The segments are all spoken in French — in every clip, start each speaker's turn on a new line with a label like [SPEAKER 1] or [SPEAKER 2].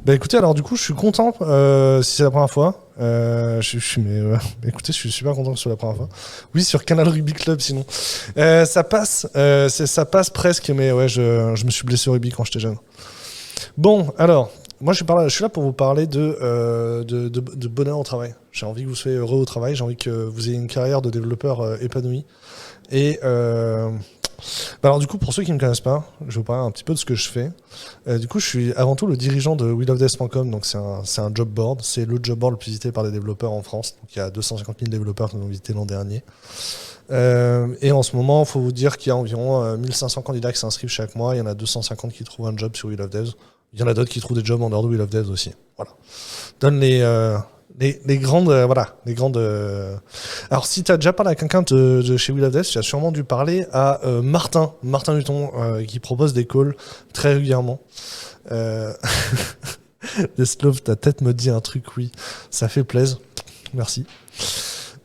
[SPEAKER 1] Bah écoutez, alors du coup, je suis content si c'est la première fois. Écoutez, je suis super content que ce soit la première fois. Oui, sur Canal Rugby Club, sinon. Ça passe, ça passe presque, mais ouais, je me suis blessé au rugby quand j'étais jeune. Bon, alors, moi je suis là pour vous parler de bonheur au travail. J'ai envie que vous soyez heureux au travail, j'ai envie que vous ayez une carrière de développeur épanouie. Et alors du coup, pour ceux qui ne me connaissent pas, je vais vous parler un petit peu de ce que je fais. Du coup, je suis avant tout le dirigeant de willofdev.com, donc c'est un job board. C'est le job board le plus visité par des développeurs en France. Donc il y a 250 000 développeurs qui nous ont visité l'an dernier. Et en ce moment, il faut vous dire qu'il y a environ 1500 candidats qui s'inscrivent chaque mois. Il y en a 250 qui trouvent un job sur We Love Devs. Il y en a d'autres qui trouvent des jobs en dehors de We Love Devs aussi. Voilà. Donne les grandes. Voilà. Les grandes. Alors, si tu as déjà parlé à quelqu'un de chez We Love Devs, tu as sûrement dû parler à Martin Luton, qui propose des calls très régulièrement. Deslove, ta tête me dit un truc, oui. Ça fait plaisir. Merci.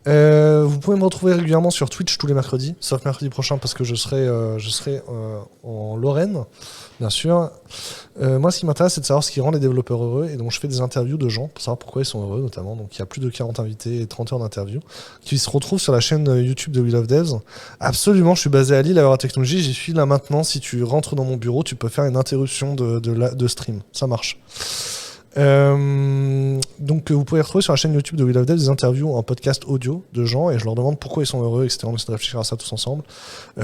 [SPEAKER 1] Vous pouvez me retrouver régulièrement sur Twitch tous les mercredis, sauf mercredi prochain parce que je serai en Lorraine, bien sûr. Moi, ce qui m'intéresse, c'est de savoir ce qui rend les développeurs heureux, et donc je fais des interviews de gens pour savoir pourquoi ils sont heureux, notamment. Donc il y a plus de 40 invités et 30 heures d'interviews qui se retrouvent sur la chaîne YouTube de We Love Devs. Absolument, je suis basé à Lille à Technologie, j'y suis là maintenant. Si tu rentres dans mon bureau, tu peux faire une interruption de stream, ça marche. Donc vous pouvez retrouver sur la chaîne YouTube de We Love Devs des interviews en podcast audio de gens, et je leur demande pourquoi ils sont heureux, etc. On essaie de réfléchir à ça tous ensemble.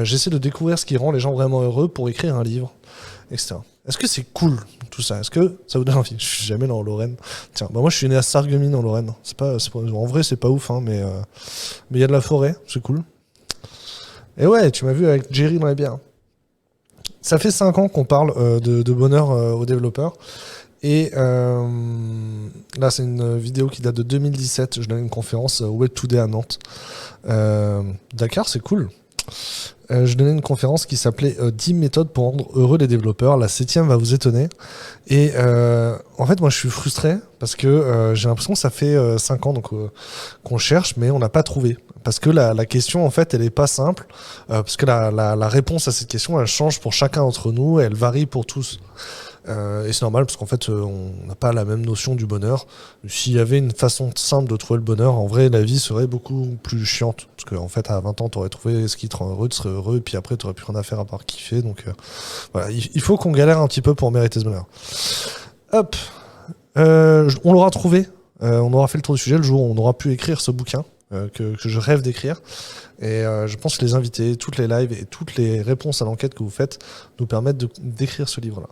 [SPEAKER 1] J'essaie de découvrir ce qui rend les gens vraiment heureux pour écrire un livre, etc. Est-ce que c'est cool tout ça? Est-ce que ça vous donne envie? Je suis jamais en Lorraine. Tiens, bah moi je suis né à Sarreguemines en Lorraine. En vrai c'est pas ouf, hein, mais il y a de la forêt, c'est cool. Et ouais, tu m'as vu avec Jerry dans les bières. Ça fait 5 ans qu'on parle de bonheur aux développeurs. Et là, c'est une vidéo qui date de 2017. Je donnais une conférence au Web Today à Nantes. Dakar, c'est cool. Je donnais une conférence qui s'appelait 10 méthodes pour rendre heureux les développeurs. La 7e va vous étonner. Et en fait, moi, je suis frustré parce que j'ai l'impression que ça fait 5 ans donc, qu'on cherche, mais on n'a pas trouvé. Parce que la question, en fait, elle n'est pas simple. Parce que la réponse à cette question, elle change pour chacun d'entre nous et elle varie pour tous. Et c'est normal parce qu'en fait on n'a pas la même notion du bonheur. S'il y avait une façon simple de trouver le bonheur, en vrai la vie serait beaucoup plus chiante, parce qu'en fait à 20 ans tu aurais trouvé ce qui te rend heureux, tu serais heureux, et puis après tu n'aurais plus rien à faire à part kiffer. Donc voilà, il faut qu'on galère un petit peu pour mériter ce bonheur. Hop, on l'aura trouvé, on aura fait le tour du sujet le jour où on aura pu écrire ce bouquin que je rêve d'écrire. Et je pense que les invités, toutes les lives et toutes les réponses à l'enquête que vous faites nous permettent d'écrire ce livre-là.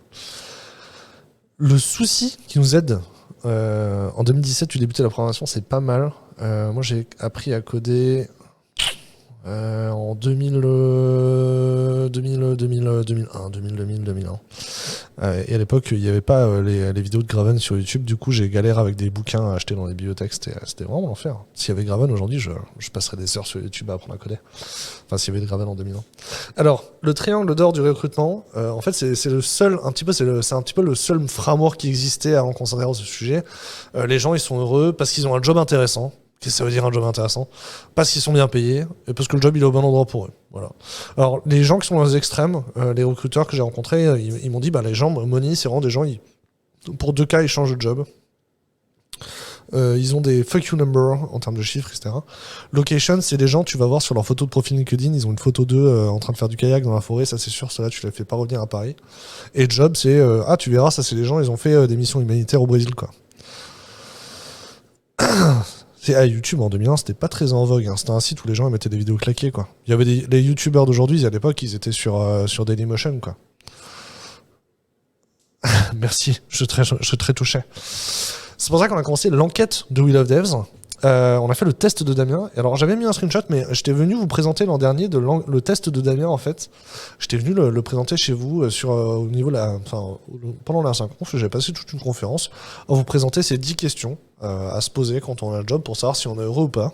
[SPEAKER 1] Le souci qui nous aide, en 2017, tu débutais la programmation, c'est pas mal. Moi, j'ai appris à coder en 2001. Et à l'époque, il n'y avait pas les vidéos de Graven sur YouTube. Du coup, j'ai galéré avec des bouquins à acheter dans les bibliothèques. C'était vraiment l'enfer. S'il y avait Graven aujourd'hui, je passerais des heures sur YouTube à apprendre à coder. Enfin, s'il y avait de Graven en 2001. Alors, le triangle d'or du recrutement, en fait, c'est le seul, un petit peu, c'est un petit peu le seul framework qui existait avant qu'on s'intéresse au sujet. Les gens, ils sont heureux parce qu'ils ont un job intéressant. Qu'est-ce que ça veut dire un job intéressant? Parce qu'ils sont bien payés et parce que le job il est au bon endroit pour eux. Voilà. Alors les gens qui sont dans les extrêmes, les recruteurs que j'ai rencontrés, ils m'ont dit les gens, Money, c'est vraiment des gens, pour 2 cas ils changent de job. Ils ont des fuck you number en termes de chiffres, etc. Location, c'est des gens, tu vas voir sur leur photo de profil LinkedIn, ils ont une photo d'eux en train de faire du kayak dans la forêt, ça c'est sûr, cela tu les fais pas revenir à Paris. Et job, c'est tu verras, ça c'est des gens, ils ont fait des missions humanitaires au Brésil, quoi. YouTube en 2001, c'était pas très en vogue. C'était un site où les gens mettaient des vidéos claquées, quoi. Il y avait les youtubeurs d'aujourd'hui, à l'époque, ils étaient sur Dailymotion, quoi. Merci, je suis très touché. C'est pour ça qu'on a commencé l'enquête de We Love Devs. On a fait le test de Damien. Et alors j'avais mis un screenshot, mais j'étais venu vous présenter l'an dernier le test de Damien, en fait. J'étais venu le présenter chez vous au niveau pendant la 5 conf, j'ai passé toute une conférence à vous présenter ces 10 questions à se poser quand on a le job pour savoir si on est heureux ou pas.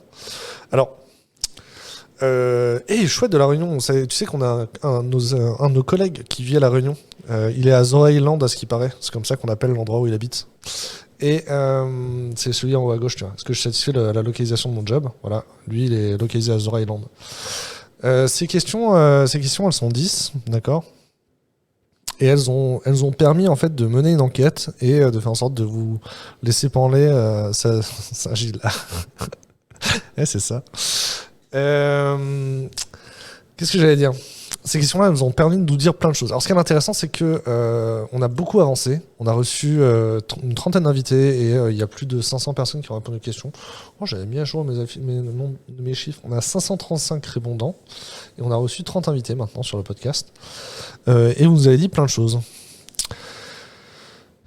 [SPEAKER 1] Alors, chouette de la Réunion, tu sais qu'on a un de nos collègues qui vit à la Réunion. Il est à Zora Island, à ce qui paraît. C'est comme ça qu'on appelle l'endroit où il habite. Et c'est celui en haut à gauche, tu vois. Est-ce que je satisfais la localisation de mon job? Voilà, lui il est localisé à Zora Island. Ces questions, elles sont 10, d'accord? Et elles ont permis en fait de mener une enquête et de faire en sorte de vous laisser parler. Ça Gilles. Ouais, c'est ça. Qu'est-ce que j'allais dire? Ces questions-là, elles nous ont permis de nous dire plein de choses. Alors, ce qui est intéressant, c'est que on a beaucoup avancé. On a reçu une trentaine d'invités et il y a plus de 500 personnes qui ont répondu aux questions. Oh, j'avais mis à jour mes chiffres. On a 535 répondants et on a reçu 30 invités maintenant sur le podcast. Et vous nous avez dit plein de choses.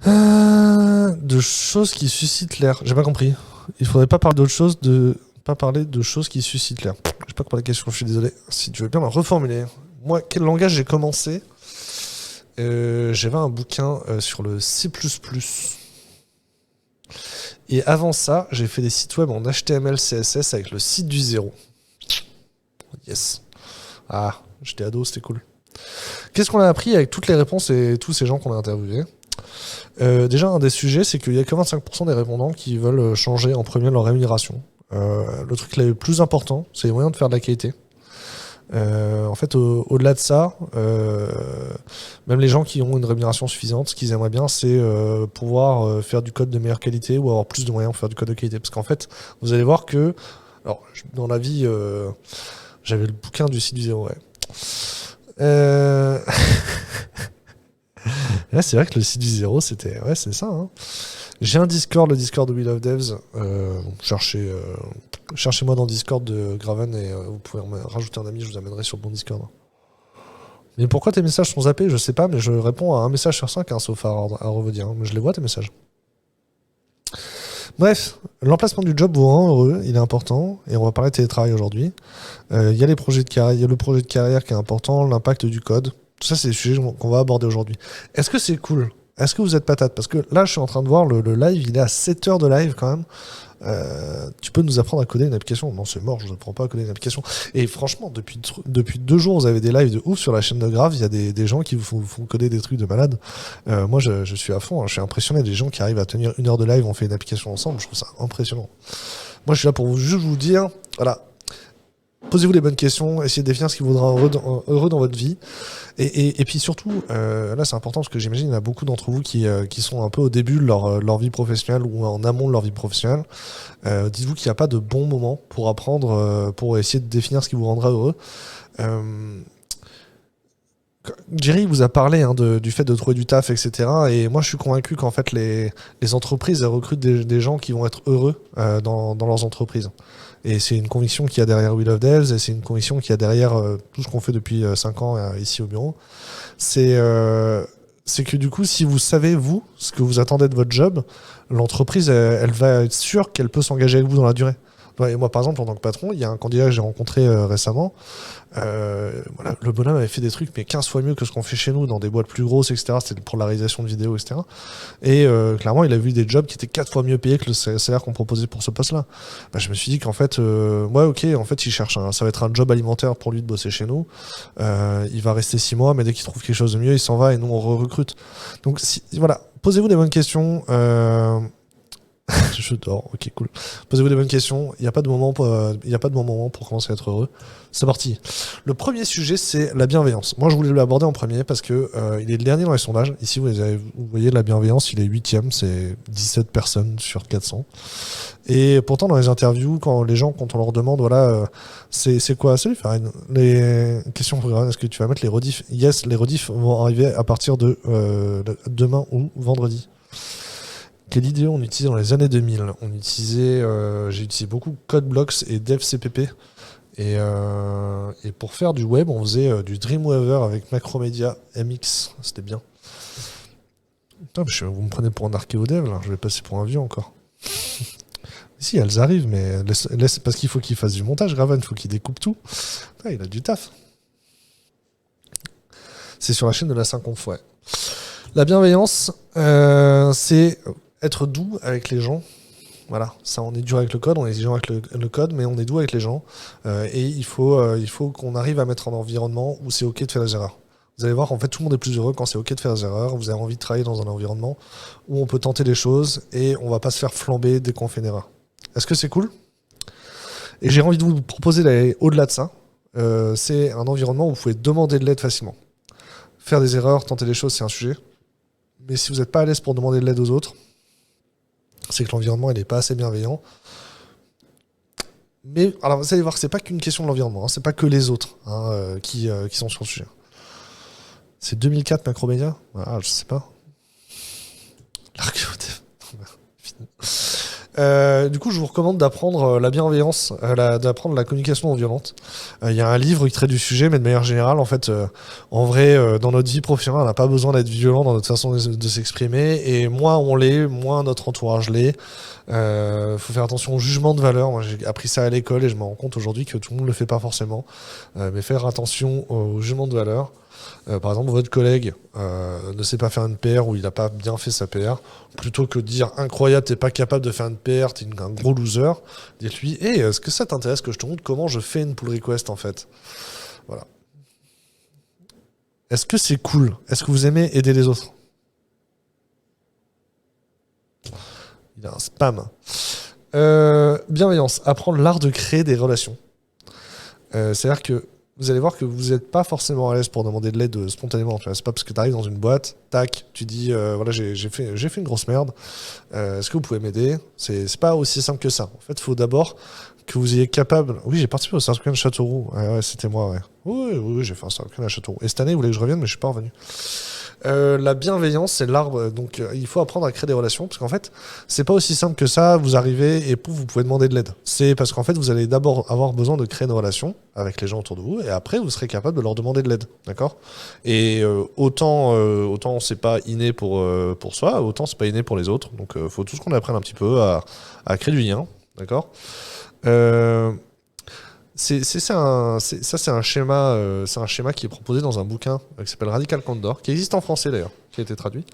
[SPEAKER 1] De choses qui suscitent l'air. J'ai pas compris. Il faudrait pas parler d'autre chose, pas parler de choses qui suscitent l'air. Je sais pas quoi la question, je suis désolé. Si tu veux bien la reformuler. Moi, quel langage j'ai commencé? J'avais un bouquin sur le C++. Et avant ça, j'ai fait des sites web en HTML, CSS avec le site du zéro. Yes. Ah, j'étais ado, c'était cool. Qu'est-ce qu'on a appris avec toutes les réponses et tous ces gens qu'on a interviewés? Déjà, un des sujets, c'est qu'il y a que 25% des répondants qui veulent changer en premier leur rémunération. Le truc le plus important, c'est les moyens de faire de la qualité. En fait, au-delà de ça, même les gens qui ont une rémunération suffisante, ce qu'ils aimeraient bien, c'est pouvoir faire du code de meilleure qualité ou avoir plus de moyens pour faire du code de qualité. Parce qu'en fait, vous allez voir que, alors, dans la vie, j'avais le bouquin du site du zéro, ouais. Là, c'est vrai que le site du zéro, c'était, ouais, c'est ça. Hein. J'ai un Discord, le Discord de We Love Devs. Cherchez-moi dans Discord de Graven et vous pouvez rajouter un ami, je vous amènerai sur le bon Discord. Mais pourquoi tes messages sont zappés? Je sais pas, mais je réponds à un message sur 5, hein, sauf à revenir. Mais je les vois, tes messages. Bref, l'emplacement du job vous rend heureux, il est important, et on va parler de télétravail aujourd'hui. Il y a les projets de carrière, il y a le projet de carrière qui est important, l'impact du code. Tout ça, c'est des sujets qu'on va aborder aujourd'hui. Est-ce que c'est cool? Est-ce que vous êtes patate? Parce que là, je suis en train de voir le live, il est à 7 heures de live quand même. Tu peux nous apprendre à coder une application? Non, c'est mort, je ne apprends pas à coder une application. Et franchement, depuis 2 jours, vous avez des lives de ouf sur la chaîne de Grave. Il y a des gens qui vous font coder des trucs de malade. Moi, je suis à fond, hein, je suis impressionné des gens qui arrivent à tenir 1 heure de live, on fait une application ensemble. Je trouve ça impressionnant. Moi, je suis là pour juste vous dire, voilà, posez-vous les bonnes questions, essayez de définir ce qui vous rendra heureux dans votre vie. Et puis surtout, là c'est important parce que j'imagine qu'il y en a beaucoup d'entre vous qui sont un peu au début de leur vie professionnelle ou en amont de leur vie professionnelle. Dites-vous qu'il n'y a pas de bon moment pour apprendre, pour essayer de définir ce qui vous rendra heureux. Jerry vous a parlé du fait de trouver du taf, etc. Et moi je suis convaincu qu'en fait les entreprises elles recrutent des gens qui vont être heureux dans leurs entreprises. Et c'est une conviction qu'il y a derrière We Love Devs, et c'est une conviction qu'il y a derrière tout ce qu'on fait depuis 5 ans ici au bureau. C'est que du coup, si vous savez, vous, ce que vous attendez de votre job, l'entreprise, elle va être sûre qu'elle peut s'engager avec vous dans la durée. Ouais, et moi, par exemple, en tant que patron, il y a un candidat que j'ai rencontré récemment. Voilà, le bonhomme avait fait des trucs mais 15 fois mieux que ce qu'on fait chez nous dans des boîtes plus grosses, etc. C'était pour la réalisation de vidéos, etc. Et clairement, il a vu des jobs qui étaient 4 fois mieux payés que le salaire qu'on proposait pour ce poste-là. Bah, je me suis dit qu'en fait, ouais, ok, en fait, il cherche ça va être un job alimentaire pour lui de bosser chez nous. Il va rester 6 mois, mais dès qu'il trouve quelque chose de mieux, il s'en va et nous on recrute. Donc voilà, posez-vous des bonnes questions. Je dors, ok, cool. Posez-vous des bonnes questions. Il n'y a pas de moment pour commencer à être heureux. C'est parti. Le premier sujet, c'est la bienveillance. Moi, je voulais l'aborder en premier parce que il est le dernier dans les sondages. Ici, vous voyez la bienveillance, il est 8e, c'est 17 personnes sur 400. Et pourtant, dans les interviews, quand on leur demande, voilà, c'est quoi? Salut, Farine. Les questions programmées, est-ce que tu vas mettre les rediffs? Yes, les rediffs vont arriver à partir de demain ou vendredi. Quelle idée on utilisait dans les années 2000? J'ai utilisé beaucoup CodeBlocks et DevCpp. Et pour faire du web, on faisait du Dreamweaver avec Macromedia MX. C'était bien. Putain, vous me prenez pour un archéodev, là. Je vais passer pour un vieux encore. Si, elles arrivent, mais parce qu'il faut qu'il fasse du montage, Graven. Il faut qu'il découpe tout. Ah, il a du taf. C'est sur la chaîne de la 5conf, ouais. La bienveillance, c'est être doux avec les gens. Voilà, ça, on est dur avec le code, on est exigeant avec le code, mais on est doux avec les gens. Et il faut qu'on arrive à mettre un environnement où c'est ok de faire des erreurs. Vous allez voir, en fait, tout le monde est plus heureux quand c'est ok de faire des erreurs. Vous avez envie de travailler dans un environnement où on peut tenter des choses et on va pas se faire flamber dès qu'on fait une erreur. Est-ce que c'est cool? Et j'ai envie de vous proposer d'aller au-delà de ça. C'est un environnement où vous pouvez demander de l'aide facilement. faire des erreurs, tenter des choses, c'est un sujet. Mais si vous n'êtes pas à l'aise pour demander de l'aide aux autres, c'est que l'environnement il n'est pas assez bienveillant. Mais alors vous allez voir, c'est pas qu'une question de l'environnement, hein, c'est pas que les autres qui sont sur le sujet. C'est 2004 Macromédia? Ah, je sais pas. Du coup, je vous recommande d'apprendre la bienveillance, d'apprendre la communication non violente. Il y a un livre qui traite du sujet, mais de manière générale, en fait, en vrai, dans notre vie professionnelle, on n'a pas besoin d'être violent dans notre façon de s'exprimer. Et moins on l'est, moins notre entourage l'est. Faut faire attention au jugement de valeur. Moi, j'ai appris ça à l'école et je me rends compte aujourd'hui que tout le monde le fait pas forcément. Mais faire attention au jugement de valeur. Par exemple, votre collègue ne sait pas faire une PR ou il n'a pas bien fait sa PR, plutôt que de dire incroyable, t'es pas capable de faire une PR, t'es un gros loser, dites-lui, hey, est-ce que ça t'intéresse que je te montre comment je fais une pull request en fait? Voilà. Est-ce que c'est cool? Est-ce que vous aimez aider les autres? Il a un spam. Bienveillance, apprendre l'art de créer des relations. C'est-à-dire que vous allez voir que vous n'êtes pas forcément à l'aise pour demander de l'aide spontanément. C'est pas parce que tu arrives dans une boîte, tac, tu dis voilà, j'ai fait une grosse merde, est-ce que vous pouvez m'aider? C'est pas aussi simple que ça. En fait, il faut d'abord que vous ayez capable. Oui, j'ai participé au Star Weekend Châteauroux. Ouais, c'était moi, ouais. Oui, j'ai fait un Star Weekend à Châteauroux. Et cette année, vous voulez que je revienne, mais je suis pas revenu. La bienveillance, c'est l'arbre. Donc, il faut apprendre à créer des relations. Parce qu'en fait, c'est pas aussi simple que ça. Vous arrivez et pouf, vous pouvez demander de l'aide. C'est parce qu'en fait, vous allez d'abord avoir besoin de créer une relation avec les gens autour de vous. Et après, vous serez capable de leur demander de l'aide. D'accord? Et autant c'est pas inné pour soi, autant c'est pas inné pour les autres. Donc, faut tout ce qu'on apprenne un petit peu à créer du lien. D'accord? C'est un schéma qui est proposé dans un bouquin qui s'appelle Radical Candor, qui existe en français d'ailleurs, qui a été traduit.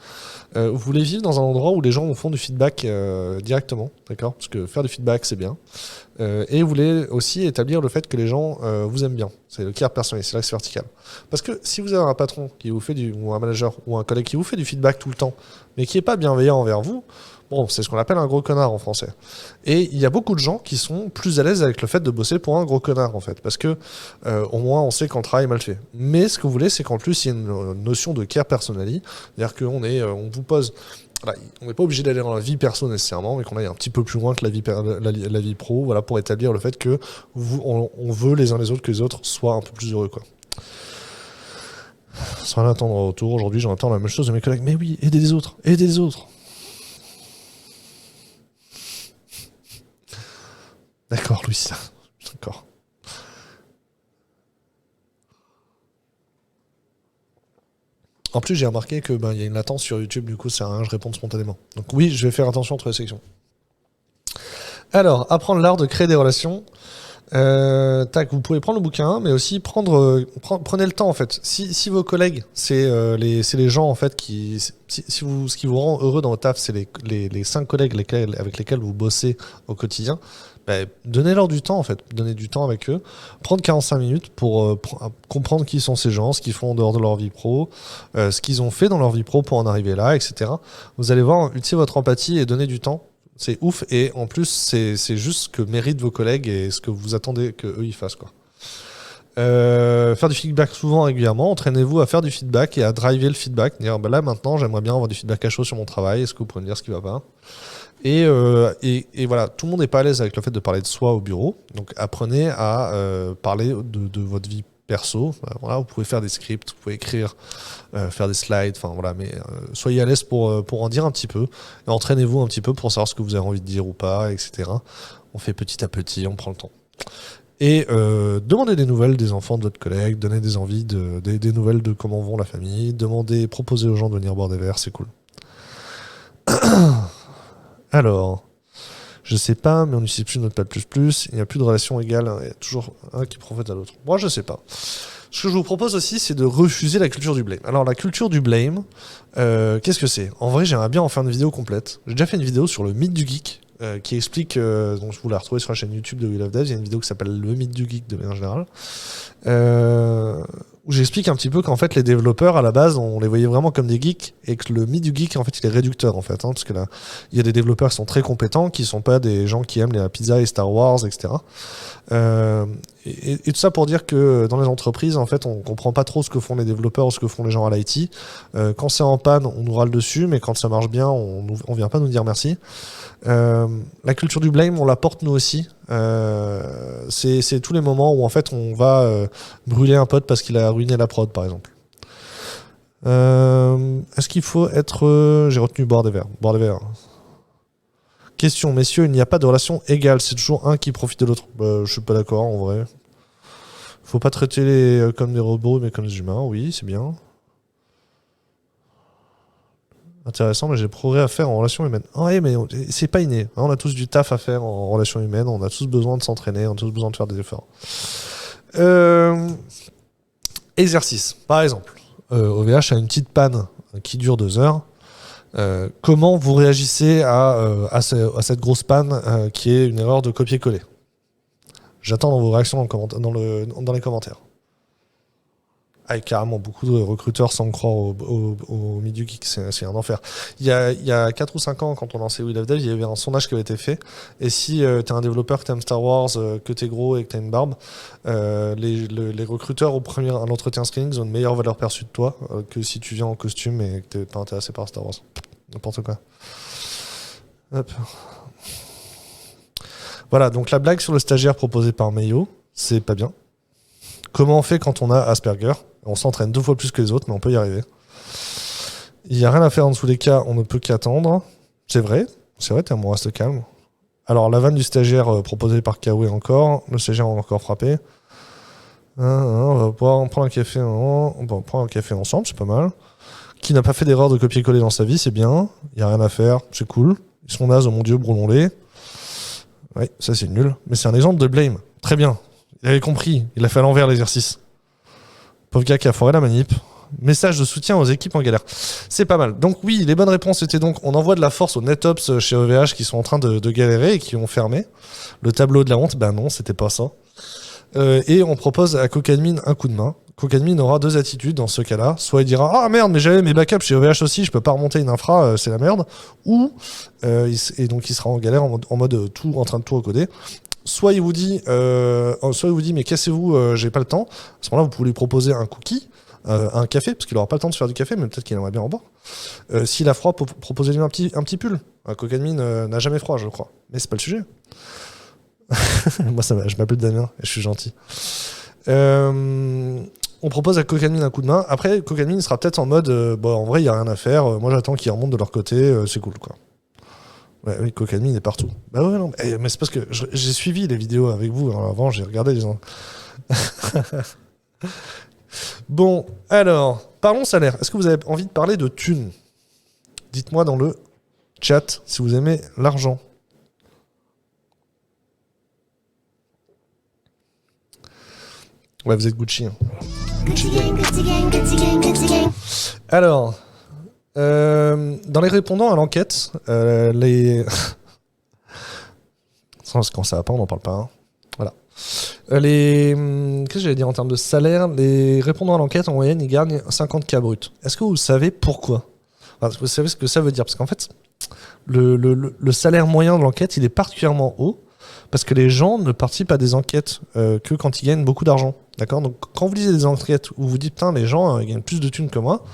[SPEAKER 1] Vous voulez vivre dans un endroit où les gens vous font du feedback directement, d'accord? Parce que faire du feedback c'est bien. Et vous voulez aussi établir le fait que les gens vous aiment bien. C'est le care personnel, c'est l'axe vertical. Parce que si vous avez un patron qui vous fait ou un manager ou un collègue qui vous fait du feedback tout le temps, mais qui n'est pas bienveillant envers vous, bon, c'est ce qu'on appelle un gros connard en français. Et il y a beaucoup de gens qui sont plus à l'aise avec le fait de bosser pour un gros connard en fait, parce que au moins on sait quand le travail est mal fait. Mais ce que vous voulez, c'est qu'en plus il y a une notion de care personali, c'est-à-dire on vous pose. Voilà, on n'est pas obligé d'aller dans la vie perso nécessairement, mais qu'on aille un petit peu plus loin que la vie pro, voilà, pour établir le fait que on veut les uns les autres que les autres soient un peu plus heureux, quoi. Sans rien attendre en retour, aujourd'hui j'entends la même chose de mes collègues. Mais oui, aidez les autres, aidez les autres. D'accord, Louis. D'accord. En plus, j'ai remarqué que y a une latence sur YouTube, du coup, ça sert à rien, je réponds spontanément. Donc oui, je vais faire attention entre les sections. Alors, apprendre l'art de créer des relations. Vous pouvez prendre le bouquin, mais aussi prenez le temps en fait. Si vos collègues, c'est les gens en fait ce qui vous rend heureux dans votre taf, c'est les 5 collègues avec lesquels vous bossez au quotidien. Donnez-leur du temps en fait, donnez du temps avec eux, prendre 45 minutes pour comprendre qui sont ces gens, ce qu'ils font en dehors de leur vie pro, ce qu'ils ont fait dans leur vie pro pour en arriver là, etc. Vous allez voir, utilisez votre empathie et donnez du temps, c'est ouf, et en plus c'est juste ce que méritent vos collègues et ce que vous attendez qu'eux ils fassent, quoi. Faire du feedback souvent, régulièrement, entraînez-vous à faire du feedback et à driver le feedback, dire là maintenant j'aimerais bien avoir du feedback à chaud sur mon travail, est-ce que vous pouvez me dire ce qui va pas? Et voilà, tout le monde n'est pas à l'aise avec le fait de parler de soi au bureau. Donc apprenez à parler de votre vie perso. Voilà, vous pouvez faire des scripts, vous pouvez écrire, faire des slides, enfin voilà, mais soyez à l'aise pour en dire un petit peu. Et entraînez-vous un petit peu pour savoir ce que vous avez envie de dire ou pas, etc. On fait petit à petit, on prend le temps. Et demandez des nouvelles des enfants de votre collègue, donnez des envies, des nouvelles de comment vont la famille, proposez aux gens de venir boire des verres, c'est cool. Alors, je sais pas, mais on n'utilise plus Notepad++, il n'y a plus de relation égale, il y a toujours un qui profite à l'autre. Moi, je sais pas. Ce que je vous propose aussi, c'est de refuser la culture du blame. Alors, la culture du blame, qu'est-ce que c'est? En vrai, j'aimerais bien en faire une vidéo complète. J'ai déjà fait une vidéo sur le mythe du geek, qui explique, donc vous la retrouvez sur la chaîne YouTube de We Love Devs, il y a une vidéo qui s'appelle Le mythe du geek de manière générale, où j'explique un petit peu qu'en fait les développeurs à la base on les voyait vraiment comme des geeks et que le mythe du geek en fait il est réducteur en fait, parce que là il y a des développeurs qui sont très compétents, qui sont pas des gens qui aiment la pizza et Star Wars, etc. Et tout ça pour dire que dans les entreprises, en fait, on comprend pas trop ce que font les développeurs ou ce que font les gens à l'IT. Quand c'est en panne, on nous râle dessus, mais quand ça marche bien, on vient pas nous dire merci. La culture du blame, on la porte nous aussi. C'est tous les moments où en fait on va brûler un pote parce qu'il a ruiné la prod, par exemple. Est-ce qu'il faut être... J'ai retenu boire des verres. Boire des verres. Question, messieurs, il n'y a pas de relation égale, c'est toujours un qui profite de l'autre. Je suis pas d'accord, en vrai. Faut pas traiter les comme des robots, mais comme des humains, oui, c'est bien. Intéressant, mais j'ai progrès à faire en relation humaine. Ah ouais, mais c'est pas inné. On a tous du taf à faire en relation humaine, on a tous besoin de s'entraîner, on a tous besoin de faire des efforts. Exercice, par exemple. OVH a une petite panne qui dure 2 heures. Comment vous réagissez à cette grosse panne qui est une erreur de copier-coller? J'attends dans vos réactions dans les commentaires. Ah, et carrément, beaucoup de recruteurs semblent croire au milieu geek, c'est un enfer. Il y a 4 ou 5 ans, quand on lançait We Love Dev, il y avait un sondage qui avait été fait. Et si t'es un développeur, que t'aimes Star Wars, que t'es gros et que t'as une barbe, les recruteurs à l'entretien screening ont une meilleure valeur perçue de toi que si tu viens en costume et que t'es pas intéressé par Star Wars. N'importe quoi. Hop. Voilà, donc la blague sur le stagiaire proposé par Mayo, c'est pas bien. Comment on fait quand on a Asperger? On s'entraîne 2 fois plus que les autres, mais on peut y arriver. Il n'y a rien à faire en dessous des cas, on ne peut qu'attendre. C'est vrai, t'es on reste calme. Alors, la vanne du stagiaire proposée par Kawe encore, le stagiaire a encore frappé. On va pouvoir prendre un café, on va prendre un café ensemble, c'est pas mal. Qui n'a pas fait d'erreur de copier-coller dans sa vie, c'est bien. Il n'y a rien à faire, c'est cool. Ils sont nazes, oh mon dieu, brûlons-les. Oui, ça c'est nul. Mais c'est un exemple de blame. Très bien. Il avait compris, il a fait à l'envers l'exercice. Pauvre gars qui a foiré la manip. Message de soutien aux équipes en galère. C'est pas mal. Donc oui, les bonnes réponses étaient donc, on envoie de la force aux NetOps chez OVH qui sont en train de galérer et qui ont fermé. Le tableau de la honte, ben non, c'était pas ça. Et on propose à Cocadmin un coup de main. Cocadmin aura 2 attitudes dans ce cas-là. Soit il dira « Ah merde, mais j'avais mes backups chez OVH aussi, je peux pas remonter une infra, c'est la merde. » Ou, et donc il sera en galère en mode tout, en train de tout recoder. Soit il vous dit mais cassez-vous, j'ai pas le temps. À ce moment-là, vous pouvez lui proposer un cookie, un café, parce qu'il aura pas le temps de se faire du café, mais peut-être qu'il aimerait bien en boire. S'il a froid, proposez-lui un petit pull. Un Cocadmin n'a jamais froid, je crois. Mais c'est pas le sujet. Moi, je m'appelle Damien et je suis gentil. On propose à Cocadmin un coup de main. Après, Cocadmin sera peut-être en mode en vrai, il n'y a rien à faire. Moi, j'attends qu'ils remontent de leur côté. C'est cool, quoi. Ouais, oui, Cocadmin est partout. Bah ouais, non. Mais c'est parce que j'ai suivi les vidéos avec vous. Alors, avant, j'ai regardé les gens. Bon, alors, parlons salaire. Est-ce que vous avez envie de parler de thunes? Dites-moi dans le chat si vous aimez l'argent. Ouais, vous êtes Gucci. Hein. Gucci gang. Alors, dans les répondants à l'enquête, quand ça va pas, on n'en parle pas. Hein. Voilà. Qu'est-ce que j'allais dire en termes de salaire? Les répondants à l'enquête, en moyenne, ils gagnent 50K brut. Est-ce que vous savez pourquoi? Enfin, vous savez ce que ça veut dire? Parce qu'en fait, le salaire moyen de l'enquête, il est particulièrement haut. Parce que les gens ne participent à des enquêtes que quand ils gagnent beaucoup d'argent. D'accord? Donc, quand vous lisez des enquêtes où vous dites, putain, les gens gagnent plus de thunes que moi,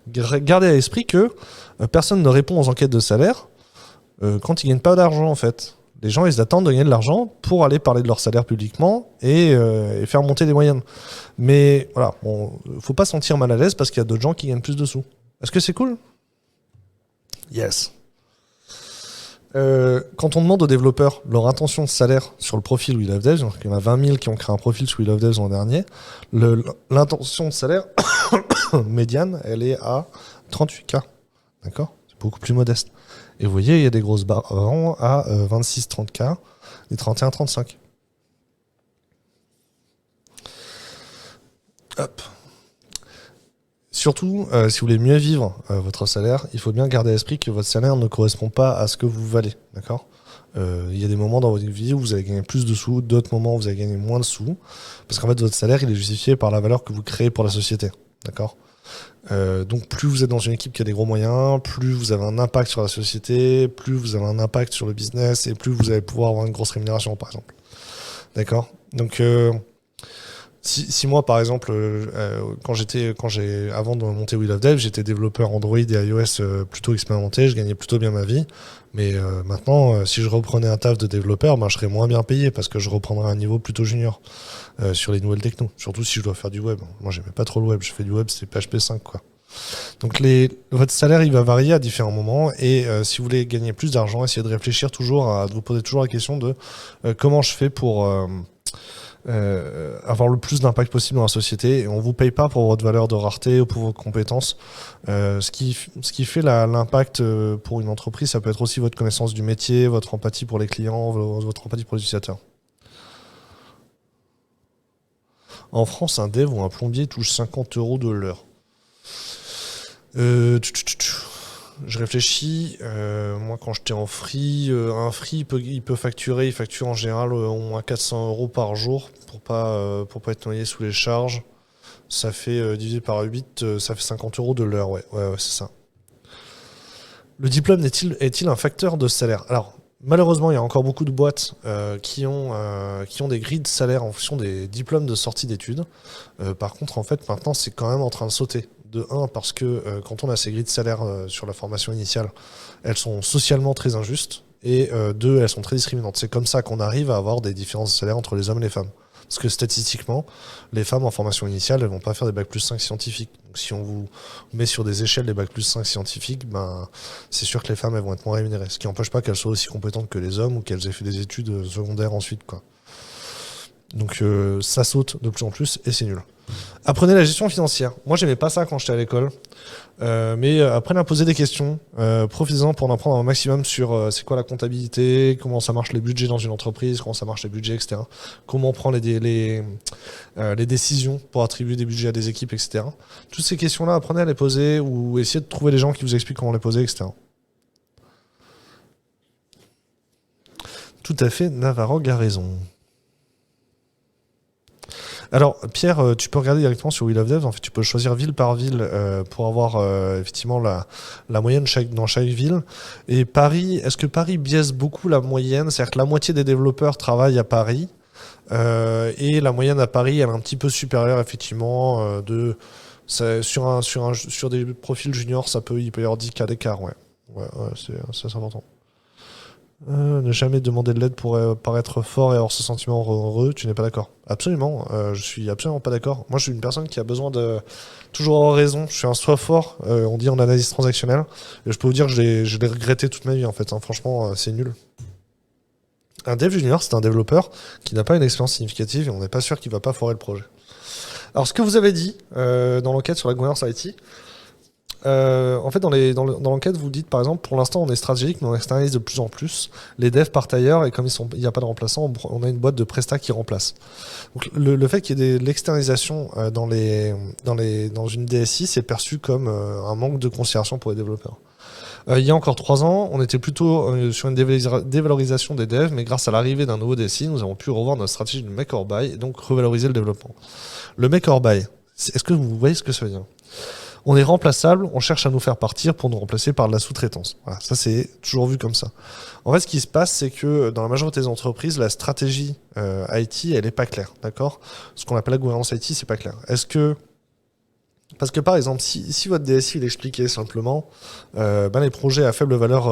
[SPEAKER 1] gardez à l'esprit que personne ne répond aux enquêtes de salaire quand ils gagnent pas d'argent, en fait. Les gens, ils attendent de gagner de l'argent pour aller parler de leur salaire publiquement et faire monter les moyennes. Mais voilà, faut pas se sentir mal à l'aise parce qu'il y a d'autres gens qui gagnent plus de sous. Est-ce que c'est cool? Yes. Quand on demande aux développeurs leur intention de salaire sur le profil We Love Devs, donc il y en a 20 000 qui ont créé un profil sur We Love Devs l'an dernier, l'intention de salaire médiane, elle est à 38K. D'accord? C'est beaucoup plus modeste. Et vous voyez, il y a des grosses barres à 26-30K et 31-35. Hop. Surtout, si vous voulez mieux vivre votre salaire, il faut bien garder à l'esprit que votre salaire ne correspond pas à ce que vous valez. D'accord ? Il y a des moments dans votre vie où vous allez gagner plus de sous, d'autres moments où vous allez gagner moins de sous, parce qu'en fait, votre salaire, il est justifié par la valeur que vous créez pour la société. D'accord ? Donc, plus vous êtes dans une équipe qui a des gros moyens, plus vous avez un impact sur la société, plus vous avez un impact sur le business, et plus vous allez pouvoir avoir une grosse rémunération, par exemple. D'accord ? Donc, Si moi, par exemple, avant de monter Wheel of Dev, j'étais développeur Android et iOS plutôt expérimenté, je gagnais plutôt bien ma vie. Mais maintenant, si je reprenais un taf de développeur, ben, je serais moins bien payé parce que je reprendrais un niveau plutôt junior sur les nouvelles techno. Surtout si je dois faire du web. Moi, j'aimais pas trop le web. Je fais du web, c'est PHP 5, quoi. Donc votre salaire, il va varier à différents moments. Et si vous voulez gagner plus d'argent, essayez de réfléchir toujours, de vous poser toujours la question de comment je fais pour avoir le plus d'impact possible dans la société. Et on vous paye pas pour votre valeur de rareté ou pour vos compétences. Ce qui fait l'impact pour une entreprise, ça peut être aussi votre connaissance du métier, votre empathie pour les clients, votre empathie pour les utilisateurs. En France, un dev ou un plombier touche 50 euros de l'heure. Je réfléchis. Moi, quand j'étais en free, un free, il facture en général au moins 400 euros par jour pour pas être noyé sous les charges. Ça fait divisé par 8, ça fait 50 euros de l'heure, ouais, c'est ça. Le diplôme est-il un facteur de salaire? Alors, malheureusement, il y a encore beaucoup de boîtes qui ont des grilles de salaire en fonction des diplômes de sortie d'études. Par contre, en fait, maintenant, c'est quand même en train de sauter. De un, parce que quand on a ces grilles de salaire sur la formation initiale, elles sont socialement très injustes. Et deux, elles sont très discriminantes. C'est comme ça qu'on arrive à avoir des différences de salaire entre les hommes et les femmes. Parce que statistiquement, les femmes en formation initiale, elles vont pas faire des bacs plus 5 scientifiques. Donc si on vous met sur des échelles des bacs plus 5 scientifiques, ben, c'est sûr que les femmes elles vont être moins rémunérées. Ce qui n'empêche pas qu'elles soient aussi compétentes que les hommes ou qu'elles aient fait des études secondaires ensuite, quoi. Donc ça saute de plus en plus et c'est nul. Apprenez la gestion financière. Moi, j'aimais pas ça quand j'étais à l'école. Mais apprenez à poser des questions. Profitez-en pour en apprendre un maximum sur c'est quoi la comptabilité, comment ça marche les budgets dans une entreprise, comment ça marche les budgets, etc. Comment on prend les décisions pour attribuer des budgets à des équipes, etc. Toutes ces questions-là, apprenez à les poser ou essayez de trouver des gens qui vous expliquent comment les poser, etc. Tout à fait, Navarro a raison. Alors, Pierre, tu peux regarder directement sur Wheel of Dev. En fait, tu peux choisir ville par ville pour avoir effectivement la moyenne dans chaque ville. Et Paris, est-ce que Paris biaise beaucoup la moyenne? C'est-à-dire que la moitié des développeurs travaillent à Paris. Et la moyenne à Paris, elle est un petit peu supérieure, effectivement. Sur des profils juniors, il peut y avoir 10 cas d'écart, ouais. Ouais, c'est important. Ne jamais demander de l'aide pour paraître fort et avoir ce sentiment heureux, tu n'es pas d'accord? Absolument, je suis absolument pas d'accord. Moi, je suis une personne qui a besoin de toujours avoir raison. Je suis un soi fort, on dit en analyse transactionnelle. Et je peux vous dire que je l'ai regretté toute ma vie, en fait, hein. Franchement, c'est nul. Un dev junior, c'est un développeur qui n'a pas une expérience significative et on n'est pas sûr qu'il va pas foirer le projet. Alors, ce que vous avez dit dans l'enquête sur la gouvernance IT, en fait, dans l'enquête, vous dites par exemple, pour l'instant, on est stratégique, mais on externalise de plus en plus. Les devs partent ailleurs et comme il n'y a pas de remplaçant, on a une boîte de prestat qui remplace. Donc, le fait qu'il y ait de l'externalisation dans une DSI, c'est perçu comme un manque de considération pour les développeurs. Il y a encore 3 ans, on était plutôt sur une dévalorisation des devs, mais grâce à l'arrivée d'un nouveau DSI, nous avons pu revoir notre stratégie de make or buy et donc revaloriser le développement. Le make or buy, est-ce que vous voyez ce que ça veut dire? On est remplaçable, on cherche à nous faire partir pour nous remplacer par de la sous-traitance. Voilà, ça c'est toujours vu comme ça. En fait, ce qui se passe, c'est que dans la majorité des entreprises, la stratégie IT, elle est pas claire, d'accord? Ce qu'on appelle la gouvernance IT, c'est pas clair. Parce que par exemple, si votre DSI il expliquait simplement, les projets à faible valeur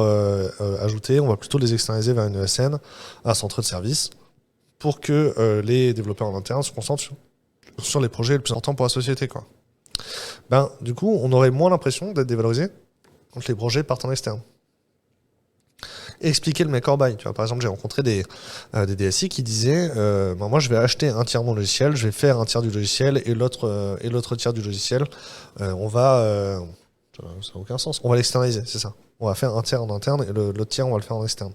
[SPEAKER 1] ajoutée, on va plutôt les externaliser vers une ESN, un centre de service, pour que les développeurs en interne se concentrent sur les projets les plus importants pour la société, quoi. Du coup, on aurait moins l'impression d'être dévalorisé quand les projets partent en externe. Et expliquer le make or buy. Tu vois, par exemple, j'ai rencontré des DSI qui disaient moi, je vais acheter un tiers de mon logiciel, je vais faire un tiers du logiciel et l'autre tiers du logiciel, ça n'a aucun sens. On va l'externaliser, c'est ça. On va faire un tiers en interne et l'autre tiers, on va le faire en externe.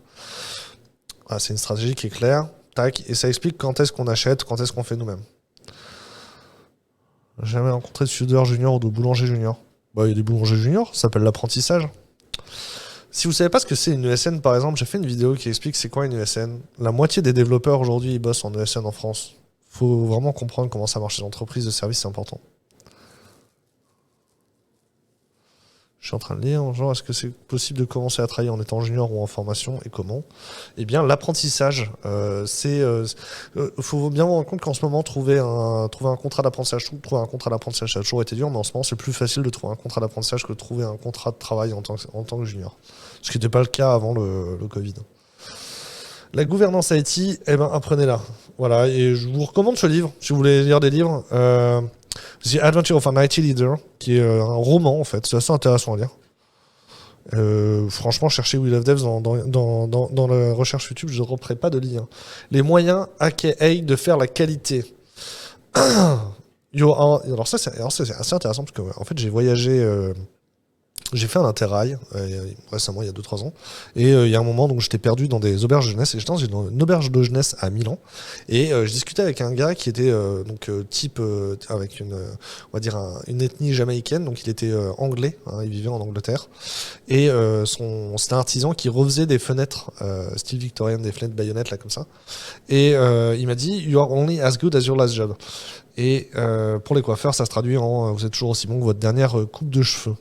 [SPEAKER 1] Voilà, c'est une stratégie qui est claire, tac, et ça explique quand est-ce qu'on achète, quand est-ce qu'on fait nous-mêmes. Jamais rencontré de soudeur junior ou de boulanger junior. Il y a des boulangers juniors, ça s'appelle l'apprentissage. Si vous savez pas ce que c'est une ESN, par exemple, j'ai fait une vidéo qui explique c'est quoi une ESN. La moitié des développeurs aujourd'hui, ils bossent en ESN en France. Faut vraiment comprendre comment ça marche les entreprises de services, c'est important. Je suis en train de lire, genre, est-ce que c'est possible de commencer à travailler en étant junior ou en formation et comment? Eh bien, l'apprentissage, faut bien vous rendre compte qu'en ce moment, trouver un contrat d'apprentissage, trouver un contrat d'apprentissage, ça a toujours été dur, mais en ce moment, c'est plus facile de trouver un contrat d'apprentissage que de trouver un contrat de travail en tant que junior. Ce qui n'était pas le cas avant le Covid. La gouvernance IT, eh ben, apprenez-la. Voilà, et je vous recommande ce livre, si vous voulez lire des livres. The Adventure of an IT Leader, qui est un roman en fait, c'est assez intéressant à lire. Franchement, cherchez We Love Devs dans la recherche YouTube, je ne reprends pas de lien. Les moyens aka de faire la qualité. Alors ça, c'est assez intéressant parce que en fait, j'ai voyagé. J'ai fait un interrail récemment, il y a 2-3 ans. Et il y a un moment, donc j'étais perdu dans des auberges de jeunesse. Et j'étais dans une auberge de jeunesse à Milan. Et je discutais avec un gars qui était type avec on va dire une ethnie jamaïcaine. Donc il était anglais, hein, il vivait en Angleterre. Et c'était un artisan qui refaisait des fenêtres style victorienne, des fenêtres baïonnettes là comme ça. Et il m'a dit You are only as good as your last job. Et pour les coiffeurs, ça se traduit en vous êtes toujours aussi bon que votre dernière coupe de cheveux.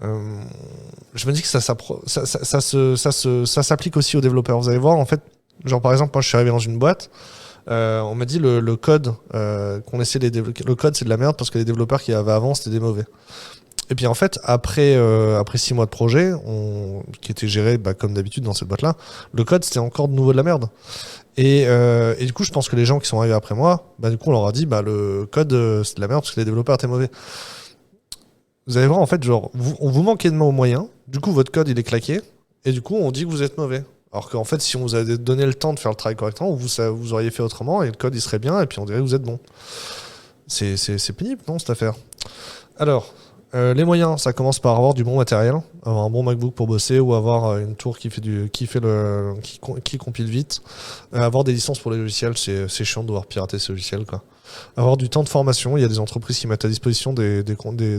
[SPEAKER 1] Je me dis que ça s'applique aussi aux développeurs. Vous allez voir, en fait, genre par exemple, moi je suis arrivé dans une boîte, on m'a dit le code qu'on essayait le code c'est de la merde parce que les développeurs qui avaient avant c'était des mauvais. Et puis en fait, après 6 mois de projet, qui était géré comme d'habitude dans cette boîte-là, le code c'était encore de nouveau de la merde. Et du coup, je pense que les gens qui sont arrivés après moi, du coup, on leur a dit le code c'est de la merde parce que les développeurs étaient mauvais. Vous allez voir, en fait, genre, on vous manquez de moyens, du coup, votre code, il est claqué, et du coup, on dit que vous êtes mauvais. Alors qu'en fait, si on vous avait donné le temps de faire le travail correctement, vous auriez fait autrement, et le code, il serait bien, et puis on dirait que vous êtes bon. C'est pénible, non, cette affaire? Alors, les moyens, ça commence par avoir du bon matériel, avoir un bon MacBook pour bosser, ou avoir une tour qui compile vite. Avoir des licences pour les logiciels, c'est chiant de devoir pirater ces logiciels, quoi. Avoir du temps de formation, il y a des entreprises qui mettent à disposition de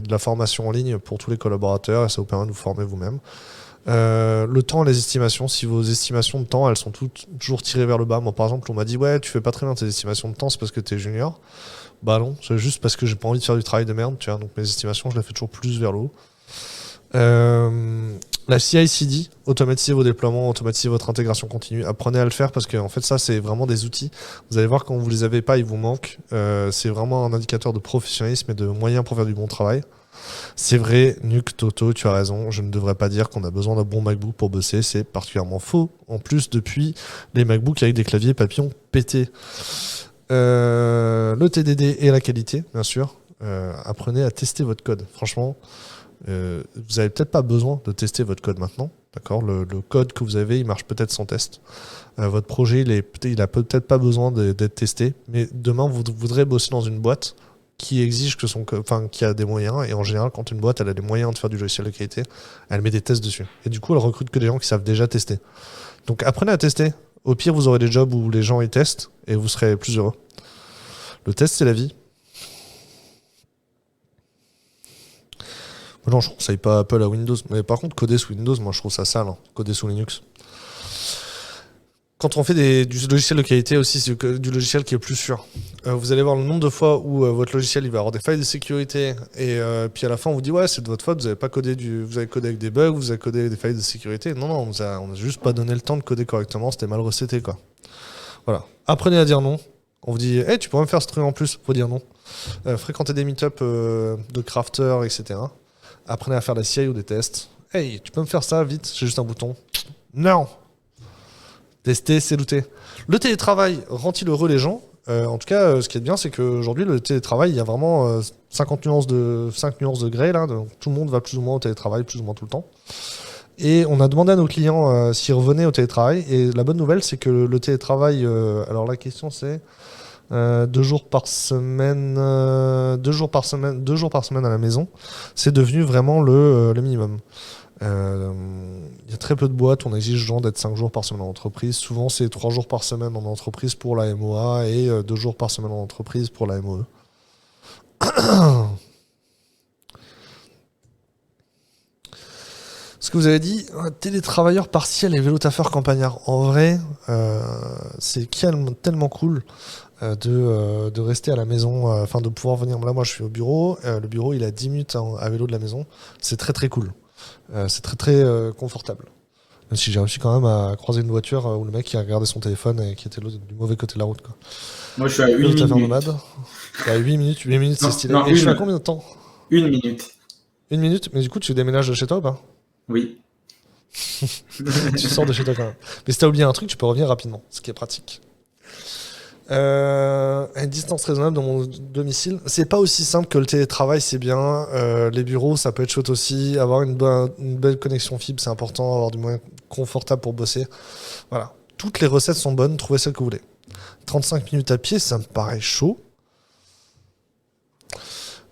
[SPEAKER 1] la formation en ligne pour tous les collaborateurs et ça vous permet de vous former vous-même. Le temps, les estimations, si vos estimations de temps elles sont toujours tirées vers le bas. Moi par exemple on m'a dit ouais tu fais pas très bien tes estimations de temps, c'est parce que t'es junior. Bah non, c'est juste parce que j'ai pas envie de faire du travail de merde, tu vois, donc mes estimations je les fais toujours plus vers le haut. La CI/CD, automatisez vos déploiements, automatisez votre intégration continue. Apprenez à le faire parce que en fait ça c'est vraiment des outils. Vous allez voir quand vous les avez pas, ils vous manquent. C'est vraiment un indicateur de professionnalisme et de moyens pour faire du bon travail. C'est vrai, Nuke, Toto, tu as raison. Je ne devrais pas dire qu'on a besoin d'un bon MacBook pour bosser. C'est particulièrement faux. En plus, depuis les MacBooks avec des claviers papillons pétés. Le TDD et la qualité, bien sûr. Apprenez à tester votre code. Franchement, vous n'avez peut-être pas besoin de tester votre code maintenant. D'accord, le code que vous avez, il marche peut-être sans test. Votre projet, il a peut-être pas besoin d'être testé. Mais demain, vous voudrez bosser dans une boîte qui exige qui a des moyens. Et en général, quand une boîte elle a des moyens de faire du logiciel de qualité, elle met des tests dessus. Et du coup, elle recrute que des gens qui savent déjà tester. Donc apprenez à tester. Au pire, vous aurez des jobs où les gens y testent et vous serez plus heureux. Le test, c'est la vie. Non, je conseille pas Apple à Windows. Mais par contre, coder sous Windows, moi, je trouve ça sale. Hein. Coder sous Linux. Quand on fait du logiciel de qualité aussi, c'est du logiciel qui est plus sûr. Vous allez voir le nombre de fois où votre logiciel il va avoir des failles de sécurité et puis à la fin on vous dit ouais c'est de votre faute, vous avez pas codé vous avez codé avec des bugs, vous avez codé avec des failles de sécurité. Non, on a juste pas donné le temps de coder correctement, c'était mal recetté quoi. Voilà. Apprenez à dire non. On vous dit hey, tu pourrais me faire ce truc en plus, faut dire non. Fréquentez des meet-up de crafters, etc. Apprenez à faire la CI ou des tests. Hey, tu peux me faire ça vite, j'ai juste un bouton. Non. Tester, c'est douter. Le télétravail rend-il heureux les gens? En tout cas, ce qui est bien, c'est qu'aujourd'hui, le télétravail, il y a vraiment 5 nuances de grey. Là, donc tout le monde va plus ou moins au télétravail, plus ou moins tout le temps. Et on a demandé à nos clients s'ils revenaient au télétravail. Et la bonne nouvelle, c'est que le télétravail... alors la question, c'est 2 jours par semaine, 2 jours par semaine à la maison. C'est devenu vraiment le minimum. Il y a très peu de boîtes, on exige aux gens d'être 5 jours par semaine en entreprise. Souvent, c'est 3 jours par semaine en entreprise pour la MOA et 2 jours par semaine en entreprise pour la MOE. que vous avez dit télétravailleur partiel et vélo-taffeur campagnard. En vrai, c'est tellement cool de rester à la maison, enfin de pouvoir venir. Là, moi, je suis au bureau. Le bureau, il est à 10 minutes à vélo de la maison. C'est très, très cool. C'est très, très confortable. Même si j'ai réussi quand même à croiser une voiture où le mec qui a regardé son téléphone et qui était du mauvais côté de la route, quoi.
[SPEAKER 2] Moi, je suis à 1 minute.
[SPEAKER 1] Nomade. À 8 minutes, c'est stylé. Et je suis à combien de temps?
[SPEAKER 2] 1 minute.
[SPEAKER 1] 1 minute? Mais du coup, tu déménages de chez toi ou pas?
[SPEAKER 2] Oui.
[SPEAKER 1] Tu sors de chez toi quand même. Mais si t'as oublié un truc, tu peux revenir rapidement, ce qui est pratique. Une distance raisonnable dans mon domicile. C'est pas aussi simple que le télétravail, c'est bien. Les bureaux, ça peut être chouette aussi. Avoir une belle connexion fibre, c'est important. Avoir du moyen confortable pour bosser. Voilà. Toutes les recettes sont bonnes. Trouvez celle que vous voulez. 35 minutes à pied, ça me paraît chaud.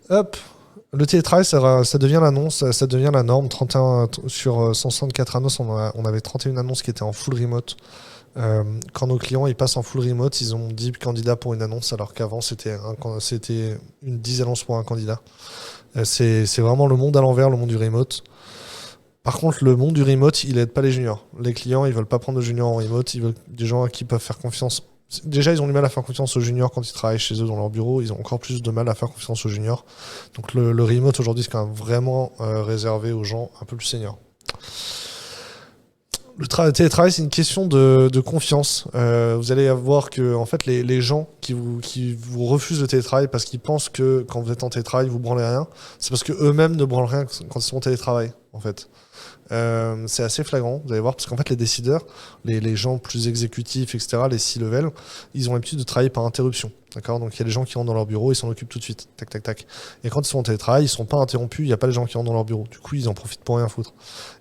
[SPEAKER 1] Hop. Le télétravail, ça devient l'annonce, ça devient la norme. 31 sur 164 annonces, on avait 31 annonces qui étaient en full remote. Quand nos clients ils passent en full remote, ils ont 10 candidats pour une annonce, alors qu'avant c'était une 10 annonces pour un candidat. C'est vraiment le monde à l'envers, le monde du remote. Par contre, le monde du remote, il aide pas les juniors. Les clients, ils veulent pas prendre de juniors en remote, ils veulent des gens à qui peuvent faire confiance. Déjà, ils ont du mal à faire confiance aux juniors quand ils travaillent chez eux dans leur bureau. Ils ont encore plus de mal à faire confiance aux juniors. Donc le remote aujourd'hui, c'est quand même vraiment réservé aux gens un peu plus seniors. Le télétravail, c'est une question de confiance. Vous allez voir que en fait, les gens qui vous refusent le télétravail parce qu'ils pensent que quand vous êtes en télétravail, vous branlez rien, c'est parce qu'eux-mêmes ne branlent rien quand ils sont en télétravail, en fait. C'est assez flagrant, vous allez voir, parce qu'en fait les décideurs, les gens plus exécutifs, etc., les C-level, ils ont l'habitude de travailler par interruption. D'accord. Donc il y a des gens qui rentrent dans leur bureau, ils s'en occupent tout de suite. Tac, tac, tac. Et quand ils sont en télétravail, ils ne sont pas interrompus, il n'y a pas les gens qui rentrent dans leur bureau. Du coup, ils en profitent pour rien foutre.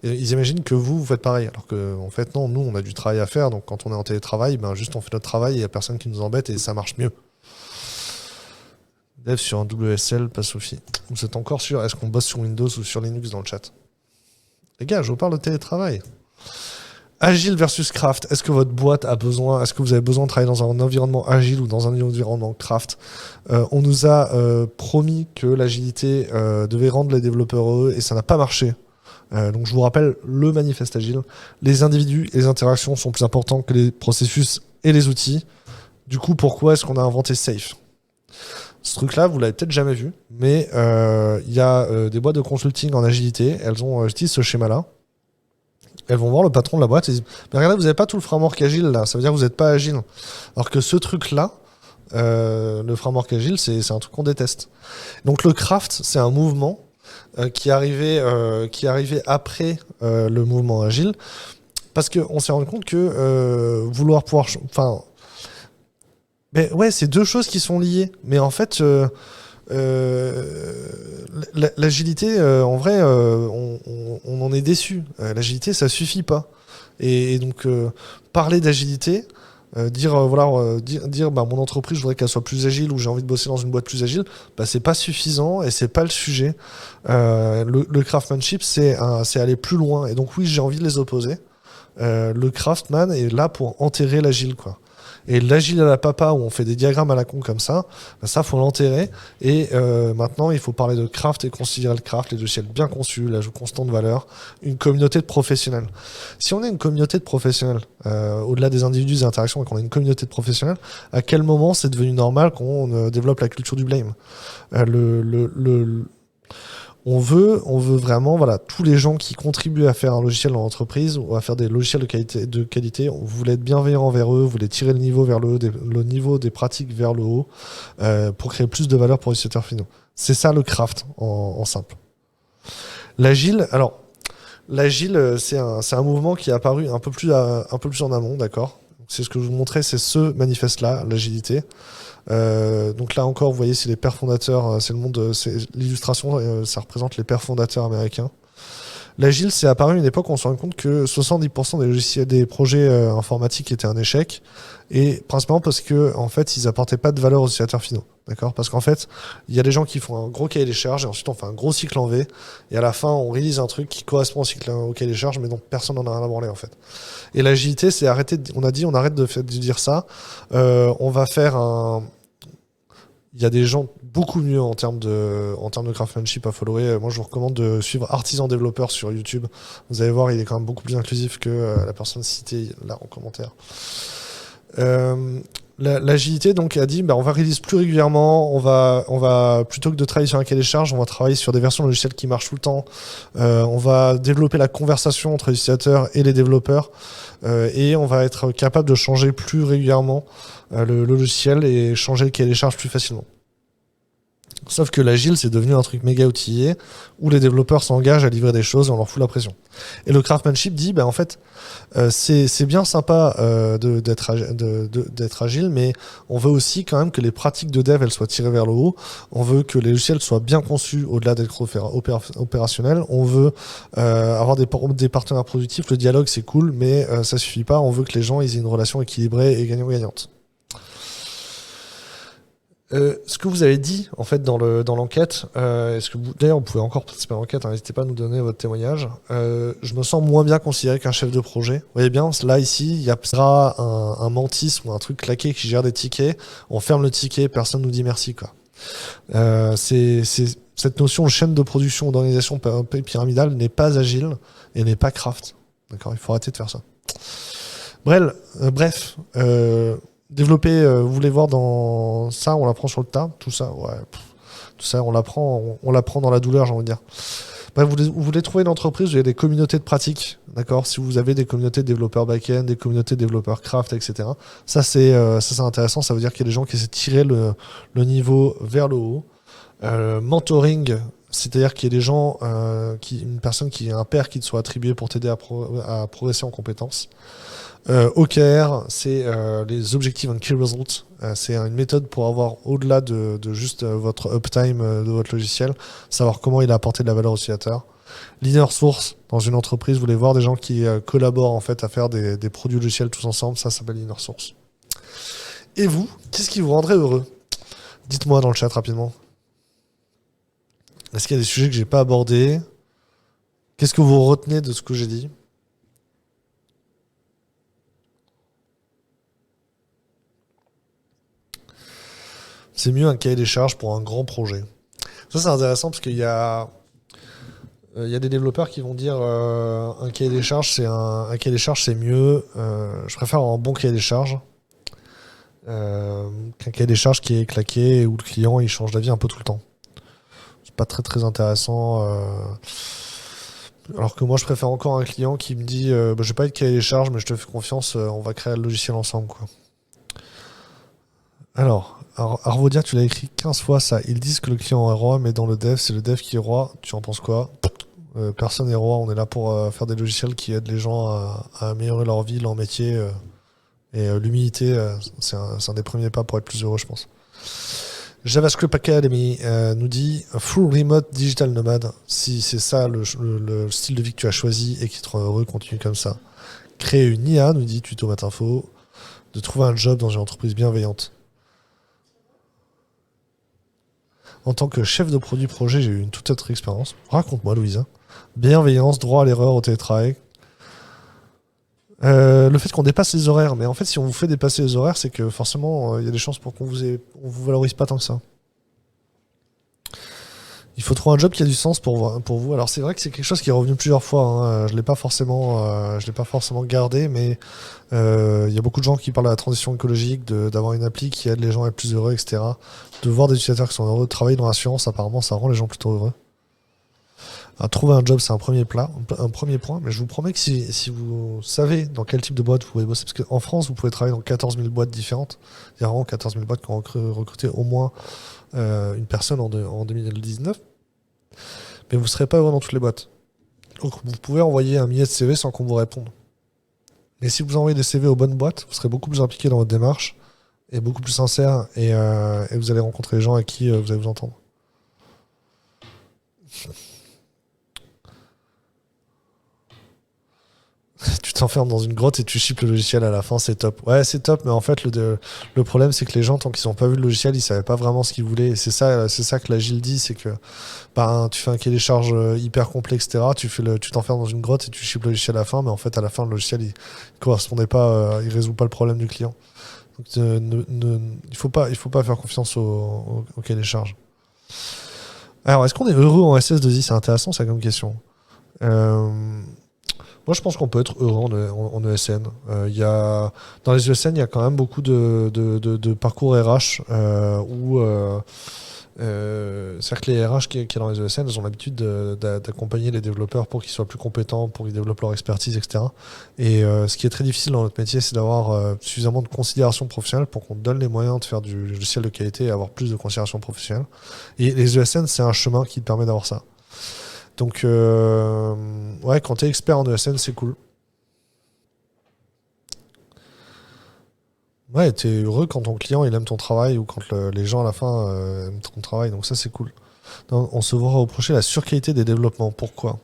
[SPEAKER 1] Et ils imaginent que vous faites pareil. Alors que, en fait, non, nous, on a du travail à faire. Donc quand on est en télétravail, ben, juste on fait notre travail et il n'y a personne qui nous embête et ça marche mieux. Dev sur un WSL, pas Sophie. Vous êtes encore sûr, est-ce qu'on bosse sur Windows ou sur Linux dans le chat? Les gars, je vous parle de télétravail. Agile versus craft. Est-ce que votre boîte a besoin, est-ce que vous avez besoin de travailler dans un environnement agile ou dans un environnement craft? On nous a promis que l'agilité devait rendre les développeurs heureux et ça n'a pas marché. Donc je vous rappelle le manifeste agile. Les individus et les interactions sont plus importants que les processus et les outils. Du coup, pourquoi est-ce qu'on a inventé Safe? Ce truc-là, vous l'avez peut-être jamais vu, mais il y a des boîtes de consulting en agilité. Elles utilisent ce schéma-là. Elles vont voir le patron de la boîte et disent « Mais regardez, vous n'avez pas tout le framework agile là, ça veut dire que vous n'êtes pas agile. » Alors que ce truc-là, le framework agile, c'est un truc qu'on déteste. Donc le craft, c'est un mouvement qui est arrivé après le mouvement agile, parce qu'on s'est rendu compte que vouloir pouvoir... Enfin, mais ouais, c'est deux choses qui sont liées. Mais en fait... l'agilité, en vrai, on en est déçu. L'agilité, ça suffit pas. Et donc, parler d'agilité, dire bah, mon entreprise, je voudrais qu'elle soit plus agile ou j'ai envie de bosser dans une boîte plus agile, bah, c'est pas suffisant et c'est pas le sujet. Le craftsmanship, c'est aller plus loin. Et donc, oui, j'ai envie de les opposer. Le craftsman est là pour enterrer l'agile, quoi. Et l'agile à la papa, où on fait des diagrammes à la con comme ça, ben ça, faut l'enterrer. Et maintenant, il faut parler de craft et considérer le craft, les logiciels bien conçus, l'ajout constant de valeur, une communauté de professionnels. Si on est une communauté de professionnels, au-delà des individus, des interactions, et qu'on est une communauté de professionnels, à quel moment c'est devenu normal qu'on développe la culture du blame? On veut vraiment, voilà, tous les gens qui contribuent à faire un logiciel dans l'entreprise ou à faire des logiciels de qualité, vous voulez être bienveillant envers eux, vous voulez tirer le niveau vers le haut, le niveau des pratiques vers le haut, pour créer plus de valeur pour les utilisateurs finaux. C'est ça le craft en simple. L'agile, c'est un mouvement qui est apparu un peu plus en amont, d'accord? C'est ce que je vous montrais, c'est ce manifeste-là, l'agilité. Donc là encore, vous voyez, c'est les pères fondateurs, c'est le monde, c'est l'illustration, ça représente les pères fondateurs américains. L'agile, c'est apparu à une époque où on se rend compte que 70% des logiciels, des projets informatiques étaient un échec, et principalement parce que en fait, ils apportaient pas de valeur aux utilisateurs finaux, d'accord? Parce qu'en fait, il y a des gens qui font un gros cahier des charges, et ensuite on fait un gros cycle en V, et à la fin, on réalise un truc qui correspond au cahier des charges, mais dont personne n'en a rien à branler en fait. Et l'agilité, c'est arrêter. On a dit, on arrête de dire ça. On va faire Il y a des gens beaucoup mieux en termes de craftsmanship à follower. Moi, je vous recommande de suivre Artisan Développeur sur YouTube. Vous allez voir, il est quand même beaucoup plus inclusif que la personne citée là en commentaire. L'agilité donc a dit on va release plus régulièrement, on va plutôt que de travailler sur un cahier des charges, on va travailler sur des versions logicielles qui marchent tout le temps, on va développer la conversation entre les utilisateurs et les développeurs et on va être capable de changer plus régulièrement le logiciel et changer le cahier des charges plus facilement. Sauf que l'agile, c'est devenu un truc méga outillé où les développeurs s'engagent à livrer des choses et on leur fout la pression. Et le craftsmanship dit, en fait, c'est bien sympa d'être agile, mais on veut aussi quand même que les pratiques de dev, elles soient tirées vers le haut. On veut que les logiciels soient bien conçus au-delà d'être opérationnels. On veut avoir des partenaires productifs. Le dialogue, c'est cool, mais ça suffit pas. On veut que les gens ils aient une relation équilibrée et gagnant-gagnante. Ce que vous avez dit en fait dans l'enquête, d'ailleurs vous pouvez encore participer à l'enquête, n'hésitez pas à nous donner votre témoignage. Je me sens moins bien considéré qu'un chef de projet. Vous voyez bien, là ici, il y a un mantis ou un truc claqué qui gère des tickets. On ferme le ticket, personne nous dit merci quoi. C'est cette notion de chaîne de production ou d'organisation pyramidale n'est pas agile et n'est pas craft. D'accord, il faut arrêter de faire ça. Bref. Développer, vous voulez voir dans ça, on l'apprend sur le tas, tout ça, tout ça, on l'apprend dans la douleur, j'ai envie de dire. Bref, vous voulez trouver une entreprise où il y a des communautés de pratiques, d'accord. Si vous avez des communautés de développeurs back-end, des communautés de développeurs craft, etc. Ça c'est intéressant. Ça veut dire qu'il y a des gens qui essaient de tirer le niveau vers le haut. Mentoring, c'est-à-dire qu'il y a des gens, une personne qui est un pair qui te soit attribué pour t'aider à progresser en compétences. OKR, c'est les Objectives and Key Results. C'est une méthode pour avoir, au-delà de juste votre uptime de votre logiciel, savoir comment il a apporté de la valeur au utilisateur. L'inner source, dans une entreprise, vous voulez voir des gens qui collaborent en fait à faire des produits logiciels tous ensemble, ça s'appelle l'inner source. Et vous, qu'est-ce qui vous rendrait heureux? Dites-moi dans le chat rapidement. Est-ce qu'il y a des sujets que j'ai pas abordés? Qu'est-ce que vous retenez de ce que j'ai dit? C'est mieux un cahier des charges pour un grand projet. Ça, c'est intéressant parce qu'il y a des développeurs qui vont dire un cahier des charges, c'est mieux. Je préfère un bon cahier des charges qu'un cahier des charges qui est claqué et où le client il change d'avis un peu tout le temps. C'est pas très très intéressant. Alors que moi, je préfère encore un client qui me dit je vais pas être cahier des charges, mais je te fais confiance, on va créer le logiciel ensemble, quoi. Alors, Arvodia, tu l'as écrit 15 fois ça. Ils disent que le client est roi, mais dans le dev, c'est le dev qui est roi. Tu en penses quoi? Personne n'est roi. On est là pour faire des logiciels qui aident les gens à améliorer leur vie, leur métier. Et l'humilité, c'est un des premiers pas pour être plus heureux, je pense. JavaScript Academy nous dit full remote digital nomade. Si c'est ça le style de vie que tu as choisi et qui te rend heureux, continue comme ça. Créer une IA, nous dit Tuto Matinfo. De trouver un job dans une entreprise bienveillante. En tant que chef de produit projet, j'ai eu une toute autre expérience. Raconte-moi, Louisa. Bienveillance, droit à l'erreur, au télétravail. Le fait qu'on dépasse les horaires. Mais en fait, si on vous fait dépasser les horaires, c'est que forcément, il y a des chances pour qu'on vous valorise pas tant que ça. Il faut trouver un job qui a du sens pour vous. Alors c'est vrai que c'est quelque chose qui est revenu plusieurs fois. Hein. Je l'ai pas forcément gardé, mais il y a beaucoup de gens qui parlent de la transition écologique, d'avoir une appli qui aide les gens à être plus heureux, etc. De voir des utilisateurs qui sont heureux, de travailler dans l'assurance, apparemment, ça rend les gens plutôt heureux. Trouver un job, c'est un premier point, mais je vous promets que si vous savez dans quel type de boîte vous pouvez bosser, parce qu'en France, vous pouvez travailler dans 14 000 boîtes différentes. Il y a vraiment 14 000 boîtes qui ont recruté au moins une personne en 2019. Mais vous ne serez pas heureux dans toutes les boîtes. Donc vous pouvez envoyer un millier de CV sans qu'on vous réponde. Mais si vous envoyez des CV aux bonnes boîtes, vous serez beaucoup plus impliqué dans votre démarche et beaucoup plus sincère et vous allez rencontrer les gens avec qui vous allez vous entendre. Tu t'enfermes dans une grotte et tu shippes le logiciel à la fin, c'est top. Ouais, c'est top, mais en fait, le problème, c'est que les gens, tant qu'ils n'ont pas vu le logiciel, ils savaient pas vraiment ce qu'ils voulaient. Et c'est ça que l'agile dit, c'est que tu fais un cahier des charges hyper complet, etc. Tu t'enfermes dans une grotte et tu shippes le logiciel à la fin, mais en fait, à la fin, le logiciel, il correspondait pas, il résout pas le problème du client. Donc, il faut pas faire confiance au cahier des charges. Alors, est-ce qu'on est heureux en SS2I? C'est intéressant, ça, comme question. Moi, je pense qu'on peut être heureux en ESN. Dans les ESN, il y a quand même beaucoup de parcours RH où c'est-à-dire que les RH qui est dans les ESN, elles ont l'habitude d'accompagner les développeurs pour qu'ils soient plus compétents, pour qu'ils développent leur expertise, etc. Et ce qui est très difficile dans notre métier, c'est d'avoir suffisamment de considération professionnelle pour qu'on donne les moyens de faire du logiciel de qualité et avoir plus de considération professionnelle. Et les ESN, c'est un chemin qui te permet d'avoir ça. Donc, ouais, quand tu es expert en ESN, c'est cool. Ouais, t'es heureux quand ton client il aime ton travail ou quand les gens à la fin aiment ton travail, donc ça c'est cool. Non, on se voit reprocher la surqualité des développements. Pourquoi?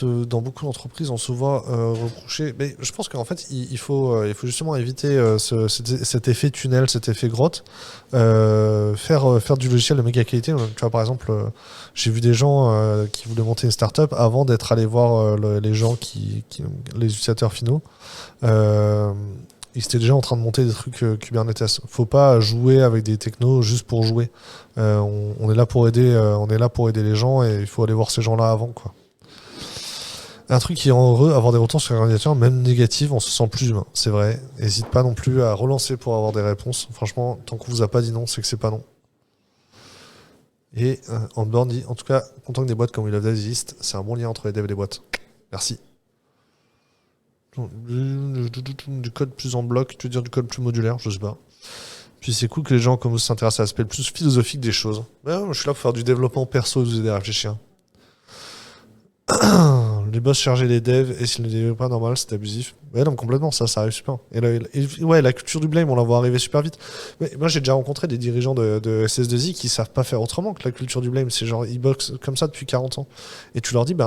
[SPEAKER 1] Dans beaucoup d'entreprises, on se voit reprocher. Mais je pense qu'en fait, il faut justement éviter cet effet tunnel, cet effet grotte. Faire du logiciel de méga qualité. Tu vois, par exemple, j'ai vu des gens qui voulaient monter une startup avant d'être allés voir les gens les utilisateurs finaux. Ils étaient déjà en train de monter des trucs Kubernetes. Faut pas jouer avec des technos juste pour jouer. On est là pour aider, les gens et il faut aller voir ces gens-là avant, quoi. Un truc qui rend heureux, avoir des retours sur la candidature, même négatifs, on se sent plus humain. C'est vrai. N'hésite pas non plus à relancer pour avoir des réponses. Franchement, tant qu'on vous a pas dit non, c'est que c'est pas non. Et Onboard dit, en tout cas, content que des boîtes comme We Love Dev existent, c'est un bon lien entre les devs et les boîtes. Merci. Du code plus en bloc, tu veux dire du code plus modulaire, je sais pas. Puis c'est cool que les gens comme vous s'intéressent à l'aspect le plus philosophique des choses. Ouais, je suis là pour faire du développement perso et vous aider à réfléchir. Les boss charger les devs et s'ils ne développent pas normal, c'est abusif. Ouais, non, complètement, ça arrive super. Ouais, la culture du blame, on la voit arriver super vite. Mais moi, j'ai déjà rencontré des dirigeants de SS2I qui savent pas faire autrement que la culture du blame. C'est genre, ils boxent comme ça depuis 40 ans. Et tu leur dis,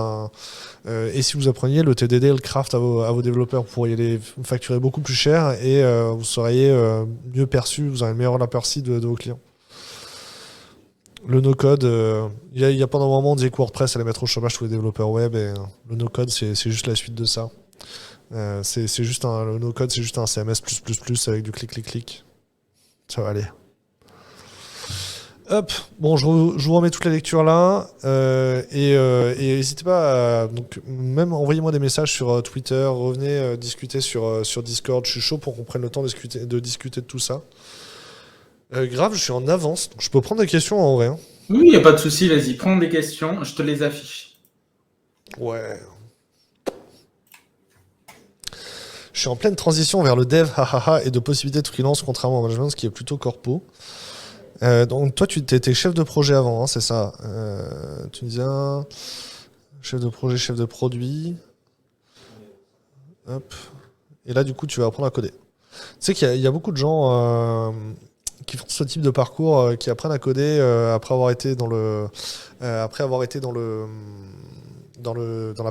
[SPEAKER 1] et si vous appreniez le TDD et le craft à vos développeurs, vous pourriez les facturer beaucoup plus cher et vous seriez mieux perçu, vous aurez le meilleur aperçu de vos clients. Le no-code, il y a pendant un moment, on disait que WordPress allait mettre au chômage tous les développeurs web, et le no-code, c'est juste la suite de ça. Le no-code, c'est juste un CMS++ avec du clic. Ça va aller. Hop, bon, je vous remets toute la lecture là, et n'hésitez pas donc même envoyez-moi des messages sur Twitter, revenez discuter sur Discord, je suis chaud pour qu'on prenne le temps de discuter de tout ça. Grave, je suis en avance, donc je peux prendre des questions en vrai. Hein.
[SPEAKER 2] Oui, il n'y a pas de souci, vas-y, prends des questions, je te les affiche.
[SPEAKER 1] Ouais. Je suis en pleine transition vers le dev, et de possibilités de freelance, contrairement au management, ce qui est plutôt corpo. Donc toi, tu étais chef de projet avant, hein, c'est ça. Tu me disais chef de projet, chef de produit. Hop. Et là, du coup, tu vas apprendre à coder. Tu sais qu'il y a beaucoup de gens qui font ce type de parcours, qui apprennent à coder après avoir été dans la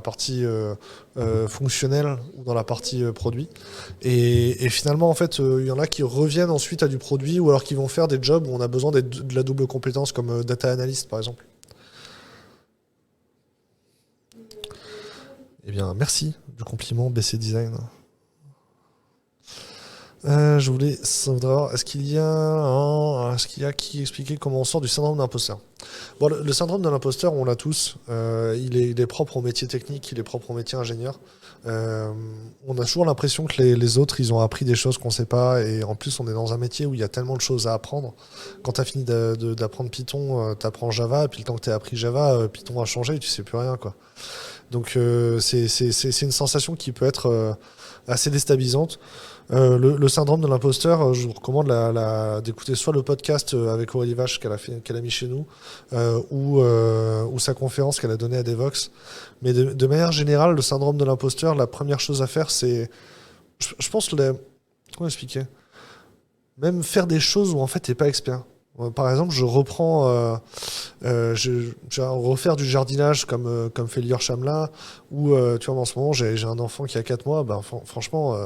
[SPEAKER 1] partie fonctionnelle ou dans la partie produit. Et finalement, en fait, il y en a qui reviennent ensuite à du produit ou alors qui vont faire des jobs où on a besoin de la double compétence comme data analyst, par exemple. Eh bien, merci du compliment BC Design. Je voulais savoir, est-ce qu'il y a qui expliquait comment on sort du syndrome d'imposteur? Bon, le syndrome de l'imposteur, on l'a tous. Il est propre au métier technique, il est propre au métier ingénieur. On a toujours l'impression que les autres, ils ont appris des choses qu'on ne sait pas. Et en plus, on est dans un métier où il y a tellement de choses à apprendre. Quand tu as fini d'apprendre Python, tu apprends Java. Et puis le temps que tu as appris Java, Python a changé et tu sais plus rien, quoi. Donc c'est une sensation qui peut être assez déstabilisante. Le syndrome de l'imposteur, je vous recommande d'écouter soit le podcast avec Aurélie Vache qu'elle a mis chez nous, ou sa conférence qu'elle a donnée à Devox. Mais de manière générale, le syndrome de l'imposteur, la première chose à faire, c'est, je pense, comment expliquer? Même faire des choses où en fait t'es pas expert. Par exemple, je reprends, je vais refaire du jardinage comme fait Lior Chamla, ou tu vois, en ce moment j'ai un enfant qui a 4 mois, franchement,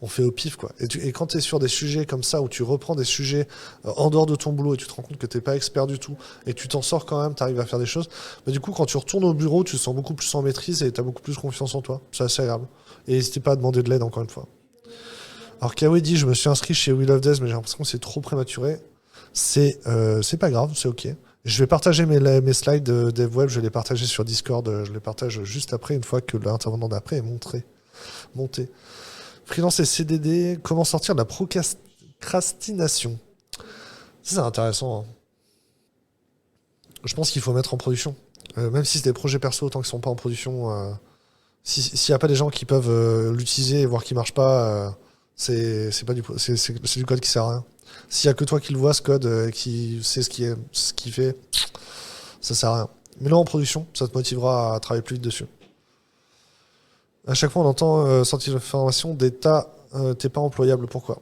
[SPEAKER 1] on fait au pif, quoi. Et quand tu es sur des sujets comme ça, où tu reprends des sujets en dehors de ton boulot et tu te rends compte que t'es pas expert du tout, et tu t'en sors quand même, tu arrives à faire des choses, du coup, quand tu retournes au bureau, tu te sens beaucoup plus en maîtrise et tu as beaucoup plus confiance en toi. C'est assez agréable. Et n'hésitez pas à demander de l'aide, encore une fois. Alors Kawi dit, je me suis inscrit chez Wheel of Death, mais j'ai l'impression que c'est trop prématuré. C'est pas grave, c'est ok. Je vais partager mes slides de DevWeb, je vais les partager sur Discord, je les partage juste après, une fois que l'intervenant d'après est monté. Freelance et CDD, comment sortir de la procrastination? Ça, c'est intéressant, hein. Je pense qu'il faut mettre en production. Même si c'est des projets perso, tant qu'ils sont pas en production, s'il n'y a pas des gens qui peuvent l'utiliser et voir qu'il marche pas, c'est pas c'est du code qui sert à rien. S'il y a que toi qui le vois, ce code, qui sait ce qu'il fait, ça sert à rien. Mets-le en production, ça te motivera à travailler plus vite dessus. À chaque fois, on entend sortir de formation d'état, t'es pas employable. Pourquoi?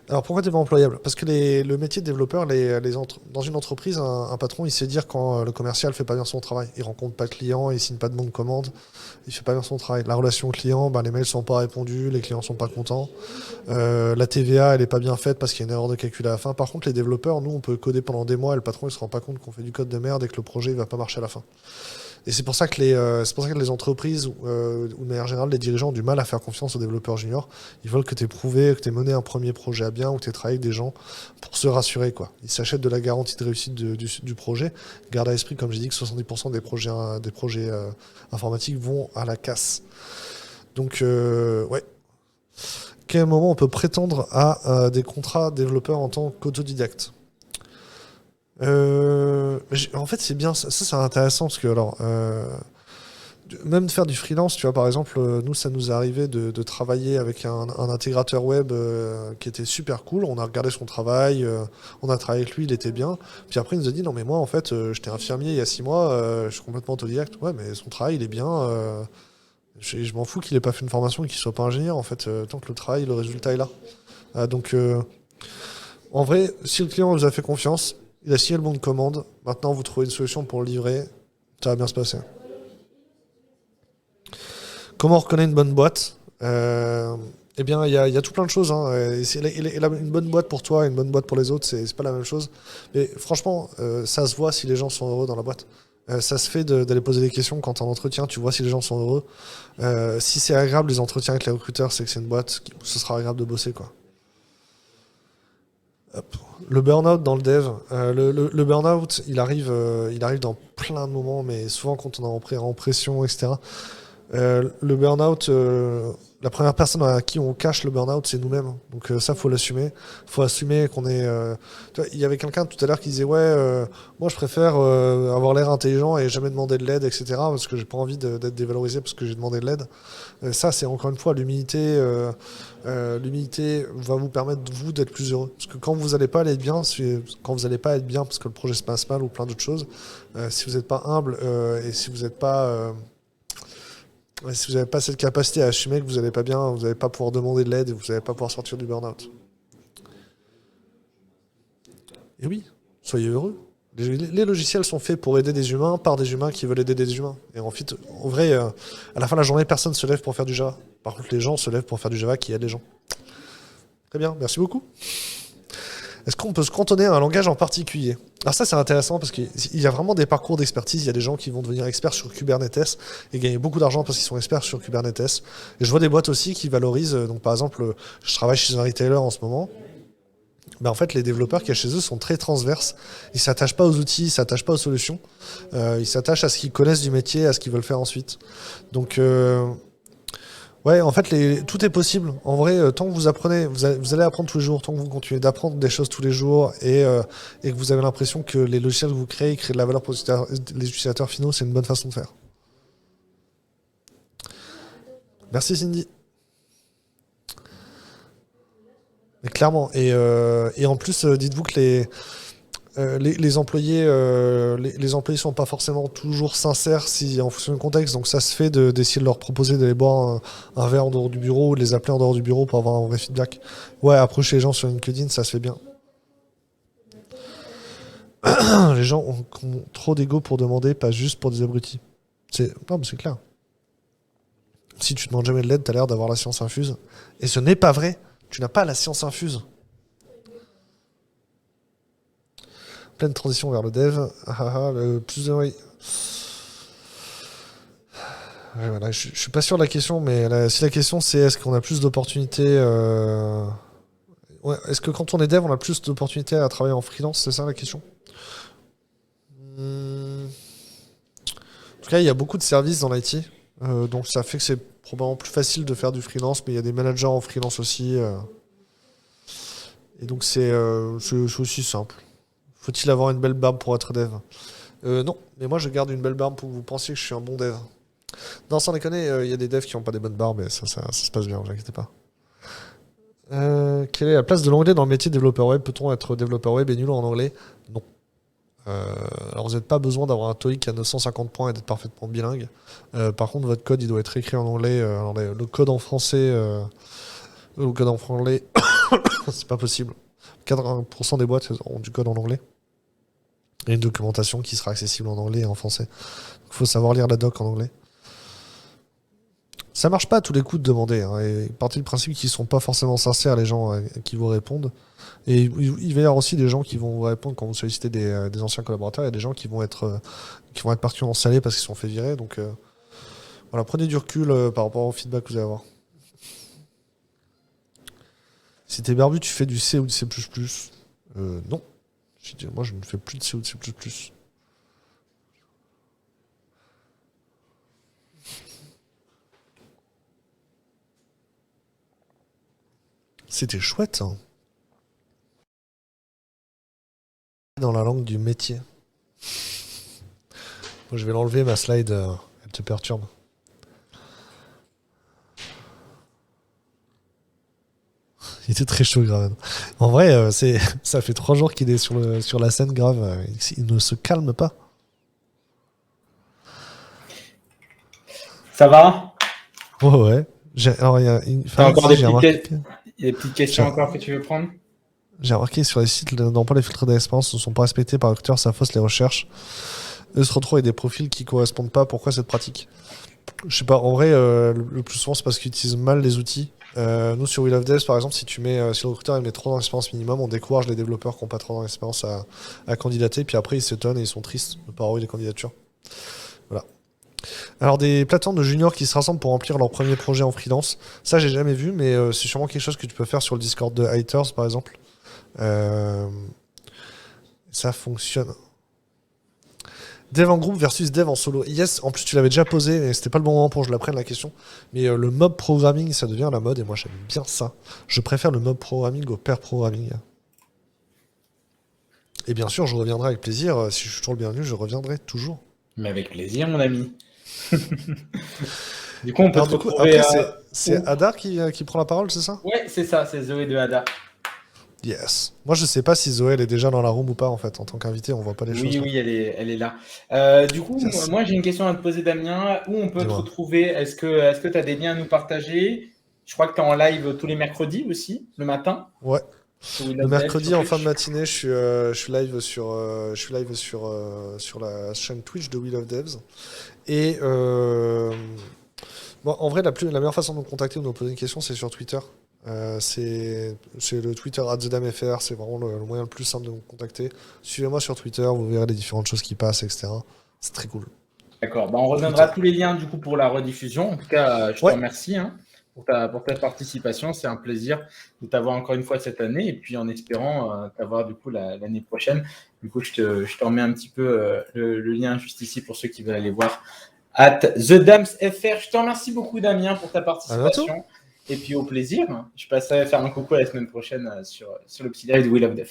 [SPEAKER 1] Alors pourquoi t'es pas employable? Parce que le métier de développeur, dans une entreprise, un patron, il sait dire quand le commercial fait pas bien son travail. Il rencontre pas de clients, il signe pas de bon de commande, il fait pas bien son travail. La relation client, les mails sont pas répondus, les clients sont pas contents. La TVA, elle est pas bien faite parce qu'il y a une erreur de calcul à la fin. Par contre, les développeurs, nous, on peut coder pendant des mois et le patron, il se rend pas compte qu'on fait du code de merde et que le projet, il va pas marcher à la fin. Et c'est pour ça que les entreprises ou de manière générale, les dirigeants ont du mal à faire confiance aux développeurs juniors. Ils veulent que tu aies prouvé, que tu aies mené un premier projet à bien ou que tu aies travaillé avec des gens pour se rassurer, quoi. Ils s'achètent de la garantie de réussite du projet. Garde à l'esprit, comme j'ai dit, que 70% des projets informatiques vont à la casse. Donc, ouais. Quel moment on peut prétendre à des contrats développeurs en tant qu'autodidacte? En fait, c'est bien, ça c'est intéressant parce que alors, même de faire du freelance, tu vois, par exemple, nous ça nous est arrivé de travailler avec un intégrateur web qui était super cool. On a regardé son travail, on a travaillé avec lui, il était bien. Puis après, il nous a dit non, mais moi en fait, j'étais infirmier il y a 6 mois, je suis complètement autodidacte. Ouais, mais son travail il est bien. Je m'en fous qu'il ait pas fait une formation et qu'il soit pas ingénieur en fait, tant que le travail, le résultat est là. Donc, en vrai, si le client vous a fait confiance, il a signé le bon de commande. Maintenant, vous trouvez une solution pour le livrer. Ça va bien se passer. Comment on reconnaît une bonne boîte? Eh bien, il y a tout plein de choses, hein. Une bonne boîte pour toi et une bonne boîte pour les autres, c'est pas la même chose. Mais franchement, ça se voit si les gens sont heureux dans la boîte. Ça se fait d'aller poser des questions quand t'es en entretien, tu vois si les gens sont heureux. Si c'est agréable les entretiens avec les recruteurs, c'est que c'est une boîte où ce sera agréable de bosser, quoi. Hop. Le burn-out dans le dev, le burn-out, il arrive dans plein de moments, mais souvent quand on est en pression, etc. Le burn-out, la première personne à qui on cache le burn-out, c'est nous-mêmes. Donc ça, faut l'assumer. Faut assumer qu'on est. Tu vois, il y avait quelqu'un tout à l'heure qui disait ouais, moi je préfère avoir l'air intelligent et jamais demander de l'aide, etc. Parce que j'ai pas envie d'être dévalorisé parce que j'ai demandé de l'aide. Ça, c'est encore une fois l'humilité. L'humilité va vous permettre vous d'être plus heureux. Parce que quand vous n'allez pas aller bien, quand vous n'allez pas être bien parce que le projet se passe mal ou plein d'autres choses, si vous n'êtes pas humble et si vous n'êtes pas si vous n'avez pas cette capacité à assumer que vous n'allez pas bien, vous n'allez pas pouvoir demander de l'aide et vous n'allez pas pouvoir sortir du burn-out. Et oui, soyez heureux. Les logiciels sont faits pour aider des humains par des humains qui veulent aider des humains. Et en fait, en vrai, à la fin de la journée, personne ne se lève pour faire du Java. Par contre, les gens se lèvent pour faire du Java qui aide les gens. Très bien, merci beaucoup. Est-ce qu'on peut se cantonner à un langage en particulier? Alors ça, c'est intéressant parce qu'il y a vraiment des parcours d'expertise. Il y a des gens qui vont devenir experts sur Kubernetes et gagner beaucoup d'argent parce qu'ils sont experts sur Kubernetes. Et je vois des boîtes aussi qui valorisent. Donc par exemple, je travaille chez un retailer en ce moment. En fait, les développeurs qui y a chez eux sont très transverses. Ils s'attachent pas aux outils, ils s'attachent pas aux solutions. Ils s'attachent à ce qu'ils connaissent du métier, à ce qu'ils veulent faire ensuite. Donc, ouais, en fait, tout est possible. En vrai, tant que vous apprenez, vous allez apprendre tous les jours, tant que vous continuez d'apprendre des choses tous les jours et que vous avez l'impression que les logiciels que vous créez, ils créent de la valeur pour les utilisateurs finaux, c'est une bonne façon de faire. Merci Cindy. Mais clairement. Et en plus, dites-vous que les employés sont pas forcément toujours sincères en fonction du contexte. Donc ça se fait d'essayer de leur proposer d'aller boire un verre en dehors du bureau ou de les appeler en dehors du bureau pour avoir un vrai feedback. Ouais, approcher les gens sur LinkedIn, ça se fait bien. Les gens ont trop d'ego pour demander, pas juste pour des abrutis. Non, mais c'est clair. Si tu demandes jamais de l'aide, t'as l'air d'avoir la science infuse. Et ce n'est pas vrai. Tu n'as pas la science infuse. Pleine transition vers le dev. Le plus de... Oui. Ouais, voilà, je suis pas sûr de la question, mais si la question c'est est-ce qu'on a plus d'opportunités. Ouais, est-ce que quand on est dev, on a plus d'opportunités à travailler en freelance, c'est ça la question? Hmm. En tout cas, il y a beaucoup de services dans l'IT, donc ça fait que c'est probablement plus facile de faire du freelance, mais il y a des managers en freelance aussi, et donc c'est aussi simple. Faut-il avoir une belle barbe pour être dev? Non, mais moi je garde une belle barbe pour que vous pensiez que je suis un bon dev. Non, sans déconner, il y a des devs qui n'ont pas des bonnes barbes, et ça se passe bien, ne vous inquiétez pas. Quelle est la place de l'anglais dans le métier de développeur web? Peut-on être développeur web et nul en anglais? Non. Alors vous n'avez pas besoin d'avoir un TOEIC à 950 points et d'être parfaitement bilingue. Par contre, votre code il doit être écrit en anglais. Alors, le code en français, le code en anglais, c'est pas possible. 80% des boîtes ont du code en anglais et une documentation qui sera accessible en anglais et en français. Il faut savoir lire la doc en anglais. Ça marche pas à tous les coups de demander, hein, et partez du principe qu'ils sont pas forcément sincères les gens qui vous répondent. Et il va y avoir aussi des gens qui vont vous répondre quand vous sollicitez des anciens collaborateurs. Il y a des gens qui vont être partis en salé parce qu'ils se sont fait virer. Donc voilà, prenez du recul par rapport au feedback que vous allez avoir. Si t'es barbu, tu fais du C ou du C++. Non. Moi, je ne fais plus de C ou de C++. C'était chouette, hein. Dans la langue du métier. Bon, je vais l'enlever, ma slide, elle te perturbe. Il était très chaud, Graven. En vrai, ça fait 3 jours qu'il est sur la scène, Grave. Il ne se calme pas.
[SPEAKER 2] Ça va?
[SPEAKER 1] Oh, ouais. Alors, il y a
[SPEAKER 2] T'as encore
[SPEAKER 1] j'ai remarqué,
[SPEAKER 2] il y a des petites questions encore que tu veux prendre?
[SPEAKER 1] j'ai remarqué sur les sites d'emploi, les filtres d'expérience ne sont pas respectés par recruteurs, ça fausse les recherches. Eux se retrouvent avec des profils qui correspondent pas. Pourquoi cette pratique? Je sais pas, en vrai, le plus souvent, c'est parce qu'ils utilisent mal les outils. Nous, sur We Love Devs, par exemple, si le recruteur il met 3 ans d'expérience minimum, on décourage les développeurs qui n'ont pas 3 ans d'expérience à candidater, puis après, ils s'étonnent et ils sont tristes de ne pas avoir eu les candidatures. Voilà. Alors, des plateformes de juniors qui se rassemblent pour remplir leur premier projet en freelance, ça, j'ai jamais vu, mais c'est sûrement quelque chose que tu peux faire sur le Discord de Haters, par exemple. Ça fonctionne. Dev en groupe versus dev en solo. Yes, en plus tu l'avais déjà posé, mais c'était pas le bon moment pour que je la prenne la question. Mais le mob programming, ça devient la mode et moi j'aime bien ça. Je préfère le mob programming au pair programming. Et bien sûr, je reviendrai avec plaisir. Si je suis toujours le bienvenu, je reviendrai toujours.
[SPEAKER 2] Mais avec plaisir, mon ami. Du coup, on peut
[SPEAKER 1] Alors,
[SPEAKER 2] se
[SPEAKER 1] du coup,
[SPEAKER 2] retrouver
[SPEAKER 1] après, c'est
[SPEAKER 2] où?
[SPEAKER 1] Hadar qui prend la parole, c'est ça?
[SPEAKER 2] Ouais, c'est ça, c'est Zoé de Hada.
[SPEAKER 1] Yes. Moi, je sais pas si Zoé elle est déjà dans la room ou pas en fait. En tant qu'invité, on voit pas les choses
[SPEAKER 2] Oui,
[SPEAKER 1] là.
[SPEAKER 2] oui, elle est là. Du coup,
[SPEAKER 1] Yes.
[SPEAKER 2] moi, j'ai une question à te poser, Damien. Où on peut te
[SPEAKER 1] Dis-moi.
[SPEAKER 2] retrouver? Est-ce que tu as des liens à nous partager? Je crois que tu es en live tous les mercredis aussi, le matin,
[SPEAKER 1] Ouais.
[SPEAKER 2] sur We
[SPEAKER 1] Le
[SPEAKER 2] Love Dev,
[SPEAKER 1] mercredi
[SPEAKER 2] sur
[SPEAKER 1] en fin de
[SPEAKER 2] Twitch.
[SPEAKER 1] matinée, je suis live sur la chaîne Twitch de We Love Devs. Et bon, en vrai, la meilleure façon de nous contacter ou de nous poser une question, c'est sur Twitter. C'est le Twitter @thedamefr, c'est vraiment le moyen le plus simple de nous contacter. Suivez-moi sur Twitter, vous verrez les différentes choses qui passent, etc. C'est très cool.
[SPEAKER 2] D'accord. Bah, on
[SPEAKER 1] Twitter.
[SPEAKER 2] redonnera tous les liens du coup pour la rediffusion. En tout cas, je te
[SPEAKER 1] Ouais,
[SPEAKER 2] remercie pour ta participation. C'est un plaisir de t'avoir encore une fois cette année et puis en espérant t'avoir du coup l'année prochaine. Du coup, je te remets un petit peu le lien juste ici pour ceux qui veulent aller voir @thedamsfr. Je te remercie beaucoup, Damien, pour ta
[SPEAKER 1] à bientôt.
[SPEAKER 2] participation et puis au plaisir. Je passerai faire un coucou la semaine prochaine sur le petit live de We Love Dev.